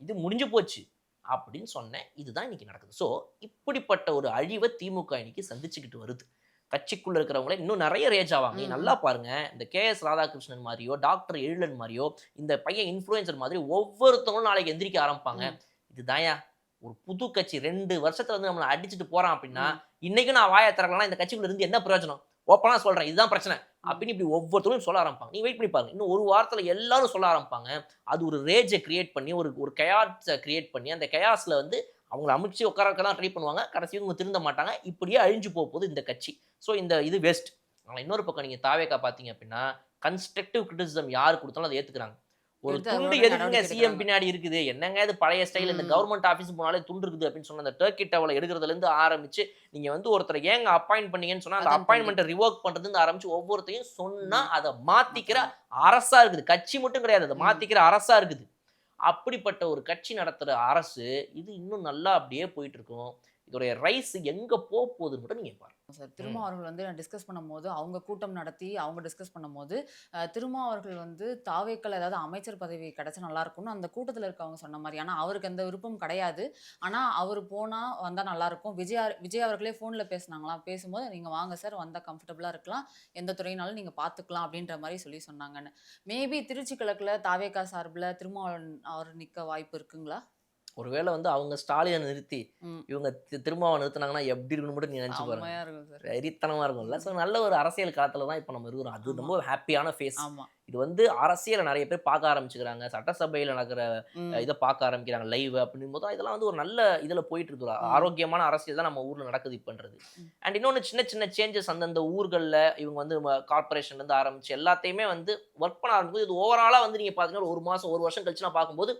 இது முடிஞ்சு போச்சு. அப்படின்னு சொன்னேன். இதுதான் இன்னைக்கு நடக்குது. ஸோ இப்படிப்பட்ட ஒரு அழிவ திமுக இன்னைக்கு சந்திச்சுக்கிட்டு வருது. கட்சிக்குள்ள இருக்கிறவங்களே இன்னும் நெறைய ரேஜ் ஆவாங்க. நீங்க ம், நல்லா பாருங்க. இந்த கே.எஸ். ராதாகிருஷ்ணன் மாரியோ, டாக்டர் எழிலன் மாரியோ, இந்த பையன் இன்ஃப்ளூயன்சர் மாதிரி ஒவ்வொருத்தவங்களும் நாளைக்கு எந்திரிக்க ஆரம்பிப்பாங்க. ம். இதுதான்யா ஒரு புது கட்சி 2 வருஷத்துல வந்து நம்மள அடிச்சுட்டு போறான் அப்படின்னா, ம். இன்னைக்கு நான் வாய திறக்கலன்னா இந்த கட்சிக்குள்ள இருந்து என்ன பிரயோஜனம்? ஓப்பனா சொல்றேன். இதுதான் பிரச்சனை. அப்படின்னு இப்படி ஒவ்வொருத்தரும் சொல்ல ஆரம்பிப்பாங்க. நீங்க வெயிட் பண்ணி பாருங்க. இன்னும் ஒரு வாரத்துல எல்லாரும் சொல்ல ஆரம்பிப்பாங்க. அது ஒரு ரேஜ கிரியேட் பண்ணி, ஒரு ஒரு கயாஸ கிரியேட் பண்ணி, அந்த கயாஸ்ல வந்து அவங்கள அமுச்சு உட்கார வைக்க தான் ட்ரை பண்ணுவாங்க. கடைசி இவங்க திருந்த மாட்டாங்க. இப்படியே அழிஞ்சு போகுது இந்த கட்சி. ஸோ இந்த இது வேஸ்ட். ஆனா இன்னொரு பக்கம் நீங்க தாவேக்கா பார்த்தீங்க அப்படின்னா, கன்ஸ்ட்ரக்டிவ் கிரிட்டிசிசம் யார் குடுத்தாலும் அத ஏத்துக்கிறாங்க. ஒரு எடுத்து துண்டு அவரோட எதுக்குங்க நடவடிக்கை சிஎம் எடுக்குறாங்க. பின்னாடி இருக்குது? என்னங்க இது பழைய ஸ்டைல் இந்த ம். கவர்ன்மென்ட் ஆஃபீஸ் போனாலே துண்டு இருக்குது அப்படின்னு சொன்ன அந்த டர்க்கி டவல எடுக்கிறதுலேருந்து ஆரம்பிச்சு, நீங்க வந்து ஒருத்தர ஏங்க அப்பாயிண்ட் பண்ணீங்கன்னு சொன்னா, அந்த அதான் அப்பாயின்ட்மென்ட்ட ரிவோக் பண்றதுலருந்து ஆரம்பிச்சு ஒவ்வொருத்தையும் சொன்னா, ம். அத மாத்திக்கிற அரசா இருக்குது. கட்சி மட்டும் கிடையாது. அத ம். மாத்திக்கிற அரசா இருக்குது. அப்படிப்பட்ட ஒரு கட்சி நடத்துற அரசு, இது இன்னும் நல்லா அப்படியே போயிட்டு இருக்கும். இதோடைய ரைஸ் எங்க போகுதுன்னு மட்டும் நீங்க பாருங்க. சார் ம். திருமா அவர்கள் வந்து டிஸ்கஸ் பண்ணும்போது அவங்க கூட்டம் நடத்தி அவங்க டிஸ்கஸ் பண்ணும்போது திருமா அவர்கள் வந்து தாவேக்கள் ஏதாவது அமைச்சர் பதவி கிடைச்சா நல்லா இருக்கும்னு அந்த கூட்டத்தில் இருக்கவங்க சொன்ன மாதிரி. ஆனால் அவருக்கு எந்த விருப்பம் கிடையாது. ஆனால் அவர் போனால் வந்தால் நல்லா இருக்கும். விஜய் அவர்களே ஃபோனில் பேசினாங்களாம். பேசும்போது நீங்கள் வாங்க சார், வந்தால் கம்ஃபர்டபுளாக இருக்கலாம், எந்த துறையினாலும் நீங்கள் பார்த்துக்கலாம் அப்படின்ற மாதிரி சொன்னாங்கன்னு. மேபி திருச்சி கிழக்கில் தாவேக்கா சார்பில் திருமாவளவன் அவர் நிற்க வாய்ப்பு இருக்குங்களா? ஒருவேளை வந்து அவங்க ஸ்டாலின நிறுத்தி, ம். இவங்க திருமாவ நிறுத்துனாங்கன்னா எப்படி இருக்குன்னு மட்டும் நீங்க நினைச்சு பாருங்க. செம்மையா இருக்கும் சார். வெறித்தனமா இருக்கும்ல. ஸோ நல்ல ஒரு அரசியல் களத்துல தான் இப்ப நம்ம இருக்கிறோம். அது ஆமா. ரொம்ப ஹேப்பியான ஃபேஸ். ஆமா. இது வந்து அரசியல நெறைய பேர் பார்க்க ஆரம்பிச்சுக்கிறாங்க. சட்டசபையில நடக்கிற ம். இத பார்க்க ஆரம்பிக்கிறாங்க லைவ் அப்படிங்கும்போது, இதெல்லாம் வந்து ஒரு நல்ல இதுல போயிட்டு இருக்கு. ஒரு ம். ஆரோக்கியமான அரசியல் தான் நம்ம ஊர்ல நடக்குது இப்பன்றது. ம். அண்ட் இன்னொன்னு சின்ன சின்ன சேஞ்சஸ் அந்தந்த ஊர்கள்ல இவங்க வந்து கார்ப்பரேஷன்ல இருந்து ஆரம்பிச்சு எல்லாத்தையுமே வந்து ஒர்க் பண்ண ஆரம்பிக்கும்போது, இது ஓவராலா வந்து நீங்க பார்த்தீங்கன்னா, ஒரு 1 மாசம் 1 வருஷம் கழிச்சு நான் பார்க்கும்போது,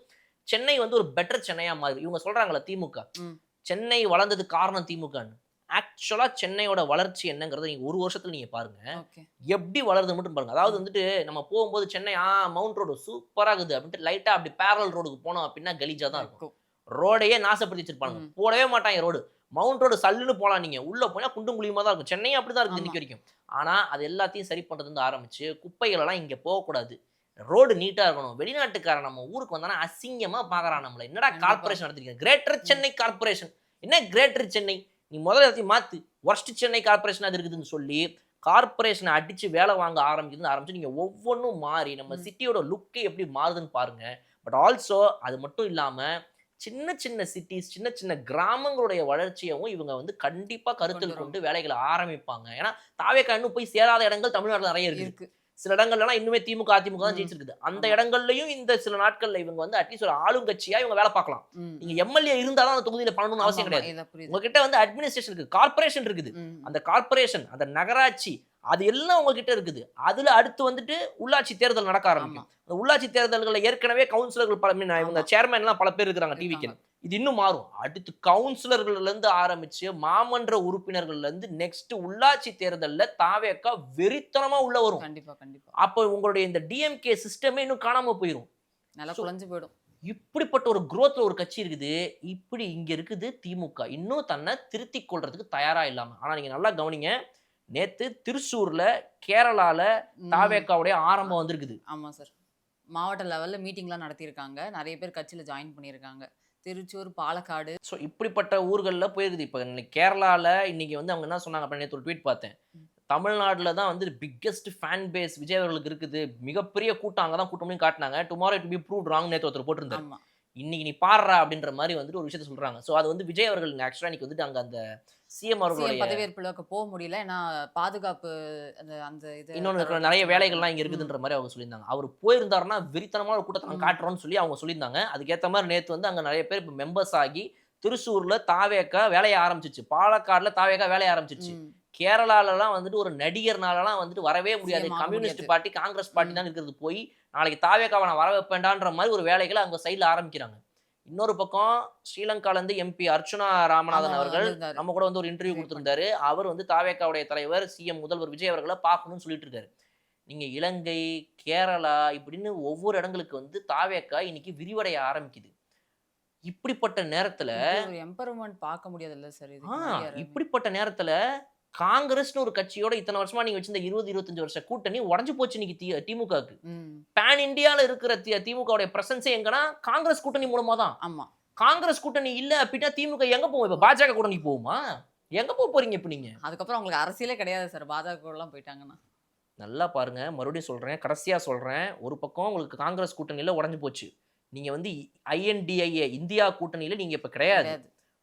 சென்னை வந்து ஒரு பெட்டர் சென்னையா மாறுது. இவங்க சொல்றாங்கல்ல திமுக. ம். சென்னை வளர்ந்ததுக்கு காரணம் திமுகன்னு. ஆக்சுவலா சென்னையோட வளர்ச்சி என்னங்கிறத நீங்க 1 வருஷத்துல நீங்க பாருங்க. ஓகே. எப்படி வளருதுன்னு மட்டும் பாருங்க. அதாவது ம். வந்துட்டு நம்ம போகும்போது சென்னை மவுண்ட் ரோடு சூப்பரா இருக்குது அப்படின்ட்டு லைட்டா அப்படி பேரலல் ரோடுக்கு போனோம் அப்படின்னா கலீஜா தான் இருக்கும். இருக்கும். ரோடையே நாசப்படுத்தி வச்சிருப்பாங்க. ம். போடவே மாட்டாங்க ரோடு. மவுண்ட் ரோடு சல்லுன்னு போலாம் நீங்க. உள்ள போனா குண்டும் குழியுமா தான் இருக்கும். சென்னையும் அப்படிதான் இருக்குது ஆமா. இன்னைக்கு வரைக்கும். ஆனா அது எல்லாத்தையும் சரி பண்றதுலருந்து ஆரம்பிச்சு குப்பைகள் எல்லாம் இங்க போகக்கூடாது. ரோடு நீட்டா இருக்கணும். வெளிநாட்டுக்காரன் நம்ம ஊருக்கு வந்தானா அசிங்கமா பார்க்குறான் நம்மள. என்னடா கண்டிப்பா. கார்ப்பரேஷன் நடத்திருக்கீங்க? கிரேட்டர் ம். சென்னை கார்ப்பரேஷன். என்ன கிரேட்டர் சென்னை? நீ முதல்ல எல்லாத்தையும் மாத்து. வொர்ஸ்ட் சென்னை கார்ப்பரேஷன் அது இருக்குதுன்னு சொல்லி, கார்ப்பரேஷன அடிச்சு வேலை வாங்க ஆரம்பிச்சு நீங்க ஒவ்வொன்னும் மாறி நம்ம ம். சிட்டியோட லுக்கே எப்படி மாறுதுன்னு பாருங்க. பட் ஆல்சோ அது மட்டும் இல்லாம, சின்ன சின்ன சிட்டீஸ், சின்ன சின்ன கிராமங்களுடைய வளர்ச்சியவும் இவங்க வந்து கண்டிப்பா கருத்தில் கொண்டு கொண்டு வேலைகள ஆரம்பிப்பாங்க. ஏன்னா, தாவேக்கா இன்னும் போய் சேராத இடங்கள் தமிழ்நாட்டுல நெறைய இருக்குது. இருக்கு. சில இடங்கள்லாம் இன்னுமே திமுக அதிமுக தான் ஜெயிச்சிருக்குது. அந்த இடங்கள்லயும் இந்த சில நாட்கள்ல இவங்க வந்து அட்லீஸ்ட் ஒரு ஆளுங்கட்சியா இவங்க வேலை பார்க்கலாம். நீங்க எம்எல்ஏ இருந்தா தான் அந்த தொகுதியில பண்ணணும்னு அவசியம் கிடையாது. உங்ககிட்ட வந்து அட்மினிஸ்ட்ரேஷன் இருக்கு, கார்ப்பரேஷன் இருக்குது. அந்த கார்ப்பரேஷன், அந்த நகராட்சி, அது எல்லாம் உங்ககிட்ட இருக்குது. அதுல அடுத்து வந்துட்டு உள்ளாட்சி தேர்தல் நடக்க ஆரம்பிக்கும். அந்த உள்ளாட்சி தேர்தல்கள்ல ஏற்கனவே கவுன்சிலர்கள் இவங்க சேர்மன் எல்லாம் பல பேர் இருக்கிறாங்க டிவிக்கு. இது இன்னும் மாறும். அடுத்து கவுன்சிலர்கள்ல இருந்து ஆரம்பிச்சு மாமன்ற உறுப்பினர்கள்ல இருந்து நெக்ஸ்ட் உள்ளாட்சி தேர்தல்ல தாவேக்கா வெறித்தனமா உள்ள வரும். கண்டிப்பா கண்டிப்பா. அப்ப உங்களுடைய இந்த டிஎம்கே சிஸ்டமே இன்னும் காணாம போயிடும். நல்லா குழஞ்சு போயிடும். இப்படிப்பட்ட ஒரு growthல ஒரு கட்சி இருக்குது. இப்படி இங்க இருக்குது திமுக. இன்னும் தன்னை திருத்திக் கொள்றதுக்கு தயாரா இல்லாம. ஆனா நீங்க நல்லா கவனிங்க. நேத்து திருச்சூர்ல கேரளால தாவேக்காவுடைய ஆரம்பம் வந்திருக்குது. ஆமா சார். மாவட்ட லெவல்ல மீட்டிங்லாம் நடத்தியிருக்காங்க. நிறைய பேர் கட்சியில ஜாயின் பண்ணியிருக்காங்க. திருச்சூர், பாலக்காடு. ஸோ இப்படிப்பட்ட ஊர்கள்ல போயிருக்குது. இப்போ இன்னைக்கு கேரளால இன்னைக்கு வந்து அவங்க என்ன சொன்னாங்க அப்படின்னு நேத்து ஒரு ட்வீட் பார்த்தேன். தமிழ்நாடுல தான் வந்து பிக்கெஸ்ட் ஃபேன் பேஸ் விஜய் அவர்களுக்கு இருக்குது. மிகப்பெரிய கூட்டம் அங்க தான் கூட்டம்னு காட்டினாங்க. Tomorrow it be proved wrong நேத்து ஒருத்தர் போட்டிருந்தாரு. ஆமா. இன்னைக்கு நீ பாடுறா அப்படின்ற மாதிரி வந்துட்டு ஒரு விஷயத்த சொல்றாங்க. ஸோ அது வந்து விஜய் அவர்கள் ஆக்சுவலா இன்னைக்கு வந்துட்டு அங்க அந்த சிஎம் அவர்களுடைய பதவியேற்பு விழாக்கு போக முடியல. ஏன்னா பாதுகாப்பு அந்த அந்த இது இன்னொன்று நிறைய வேலைகள்லாம் இங்க இருக்குதுன்ற மாதிரி அவங்க சொல்லியிருந்தாங்க. அவர் போயிருந்தாருன்னா வெறித்தனமான ஒரு கூட்டத்தை நாங்க காட்டுறோம்னு சொல்லி அவங்க சொல்லியிருந்தாங்க. அதுக்கேற்ற மாதிரி நேத்து வந்து அங்க நிறைய பேர் இப்போ மெம்பர்ஸ் ஆகி திருச்சூர்ல தாவேக்கா வேலையை ஆரம்பிச்சிச்சு. பாலக்காடுல தாவேக்கா வேலையை ஆரம்பிச்சிச்சு. கேரளாலலாம் வந்துட்டு ஒரு நடிகர்னாலலாம் வந்துட்டு வரவே முடியாது. கம்யூனிஸ்ட் பார்ட்டி, காங்கிரஸ் பார்ட்டி தான் இருக்கிறது போய் நாளைக்கு தாவேக்காவை நான் வர வைப்பேன்டான்ற மாதிரி ஒரு வேலைகளை அவங்க சைடில் ஆரம்பிக்கிறாங்க. இன்னொரு பக்கம் ஸ்ரீலங்கால இருந்து எம்பி அர்ச்சுனா ராமநாதன் அவர்கள் நம்ம கூட வந்து ஒரு இன்டர்வியூ கொடுத்திருந்தாரு. அவர் வந்து தாவேக்காவுடைய தலைவர் சிஎம் முதல்வர் விஜய் அவர்களை பார்க்கணும்னு சொல்லிட்டு இருக்காரு. நீங்க இலங்கை, கேரளா இப்படின்னு ஒவ்வொரு இடங்களுக்கு வந்து தாவேக்கா இன்னைக்கு விரிவடைய ஆரம்பிக்குது. இப்படிப்பட்ட நேரத்துல ஒரு எம்பவர்மென்ட் பார்க்க முடியாதுல்ல சார் இது. இப்படிப்பட்ட நேரத்துல காங்கிரஸ்னு ஒரு கட்சியோட இத்தனை வருஷமா நீங்க வச்சிருந்த 20-25 வருஷ கூட்டணி உடஞ்சு போச்சு இன்னைக்கு திமுகவுக்கு. பேன் இந்தியால இருக்கிற திமுகவுடைய பிரசன்ஸே எங்கன்னா காங்கிரஸ் கூட்டணி மூலமா தான். ஆமா. காங்கிரஸ் கூட்டணி இல்ல அப்படின்னா திமுக எங்க போகும்? இப்ப பாஜக கூட்டணி போகுமா? எங்க போறீங்க இப்ப நீங்க? அதுக்கப்புறம் உங்களுக்கு அரசியலே கிடையாது சார். பாஜக எல்லாம் போயிட்டாங்கன்னா. நல்லா பாருங்க, மறுபடியும் சொல்றேன், கடைசியா சொல்றேன். ஒரு பக்கம் உங்களுக்கு காங்கிரஸ் கூட்டணியில உடஞ்சு போச்சு. நீங்க வந்து INDIA இந்தியா கூட்டணியில நீங்க இப்ப கிடையாது.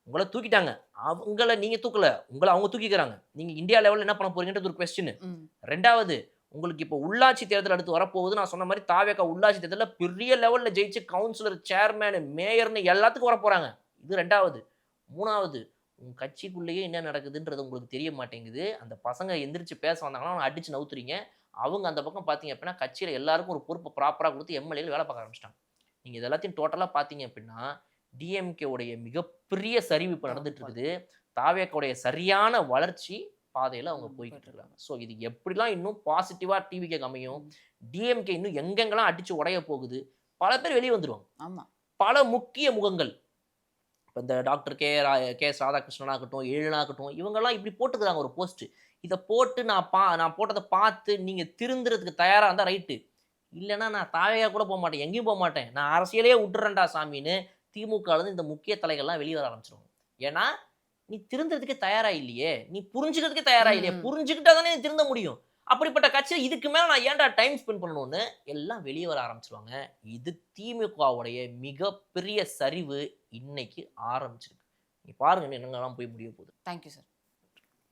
உங்களை தூக்கிட்டாங்க. அவங்கள நீங்க தூக்கல, உங்களை அவங்க தூக்கிக்கிறாங்க. நீங்க இந்தியா லெவல்ல என்ன பண்ண போறீங்கன்றது ஒரு கொஸ்டின். ரெண்டாவது, உங்களுக்கு இப்போ உள்ளாட்சி தேர்தல் அடுத்து வரப்போகுது. நான் சொன்ன மாதிரி தாவேக்கா உள்ளாட்சி தேர்தல்ல பெரிய லெவல்ல ஜெயிச்சு கவுன்சிலர், சேர்மேன், மேயர்னு எல்லாத்துக்கும் வர போறாங்க. இது ரெண்டாவது. மூணாவது, உங்க கட்சிக்குள்ளேயே என்ன நடக்குதுன்றது உங்களுக்கு தெரிய மாட்டேங்குது. அந்த பசங்க எந்திரிச்சு பேச வந்தாங்கன்னா அடிச்சு நவுத்துறீங்க. அவங்க அந்த பக்கம் பார்த்தீங்க அப்படின்னா கட்சியில எல்லாருக்கும் ஒரு பொறுப்பை ப்ராப்பரா கொடுத்து எம்எல்ஏகள் வேலை பார்க்க ஆரம்பிச்சிட்டாங்க. நீங்க இது எல்லாத்தையும் டோட்டலா பார்த்தீங்க அப்படின்னா டிஎம்கே உடைய மிகப்பெரிய சரிவு இப்போ நடந்துட்டு இருக்குது. தாவேக்காவுடைய சரியான வளர்ச்சி பாதையில அவங்க போய்கிட்டு இருக்காங்க. ஸோ இது எப்படிலாம் இன்னும் பாசிட்டிவா டிவிக்கு அமையும், டிஎம்கே இன்னும் எங்கெங்கெல்லாம் அடிச்சு உடைய போகுது, பல பேர் வெளியே வந்துருவாங்க. ஆமா. பல முக்கிய முகங்கள் இப்போ இந்த டாக்டர் KS ராதாகிருஷ்ணன் ஆகட்டும், எழிலனாகட்டும், இவங்கெல்லாம் இப்படி போட்டுக்கிறாங்க ஒரு போஸ்ட். இதை போட்டு நான் போட்டதை பார்த்து நீங்க திருந்துறதுக்கு தயாரா இருந்தா ரைட்டு. இல்லைன்னா நான் தாவையா கூட போக மாட்டேன், எங்கேயும் போக மாட்டேன், நான் அரசியலே விட்டுறேன்டா சாமின்னு திமுகலேருந்து இந்த முக்கிய தலைகள்லாம் வெளியே வர ஆரம்பிச்சிருவாங்க. ஏன்னா நீ திருந்துறதுக்கே தயாரா இல்லையே, நீ புரிஞ்சுக்கிறதுக்கே தயாரா இல்லையே, புரிஞ்சுக்கிட்டா தானே நீ திருந்த முடியும். அப்படிப்பட்ட கட்சியில் இதுக்கு மேல நான் ஏன்டா டைம் ஸ்பெண்ட் பண்ணணும்னு எல்லாம் வெளியே வர ஆரம்பிச்சிருவாங்க. இது திமுகவுடைய மிகப்பெரிய சரிவு இன்னைக்கு ஆரம்பிச்சிருக்கு. நீ பாருங்க என்னென்னலாம் போய் முடிய போகுது. Thank you sir.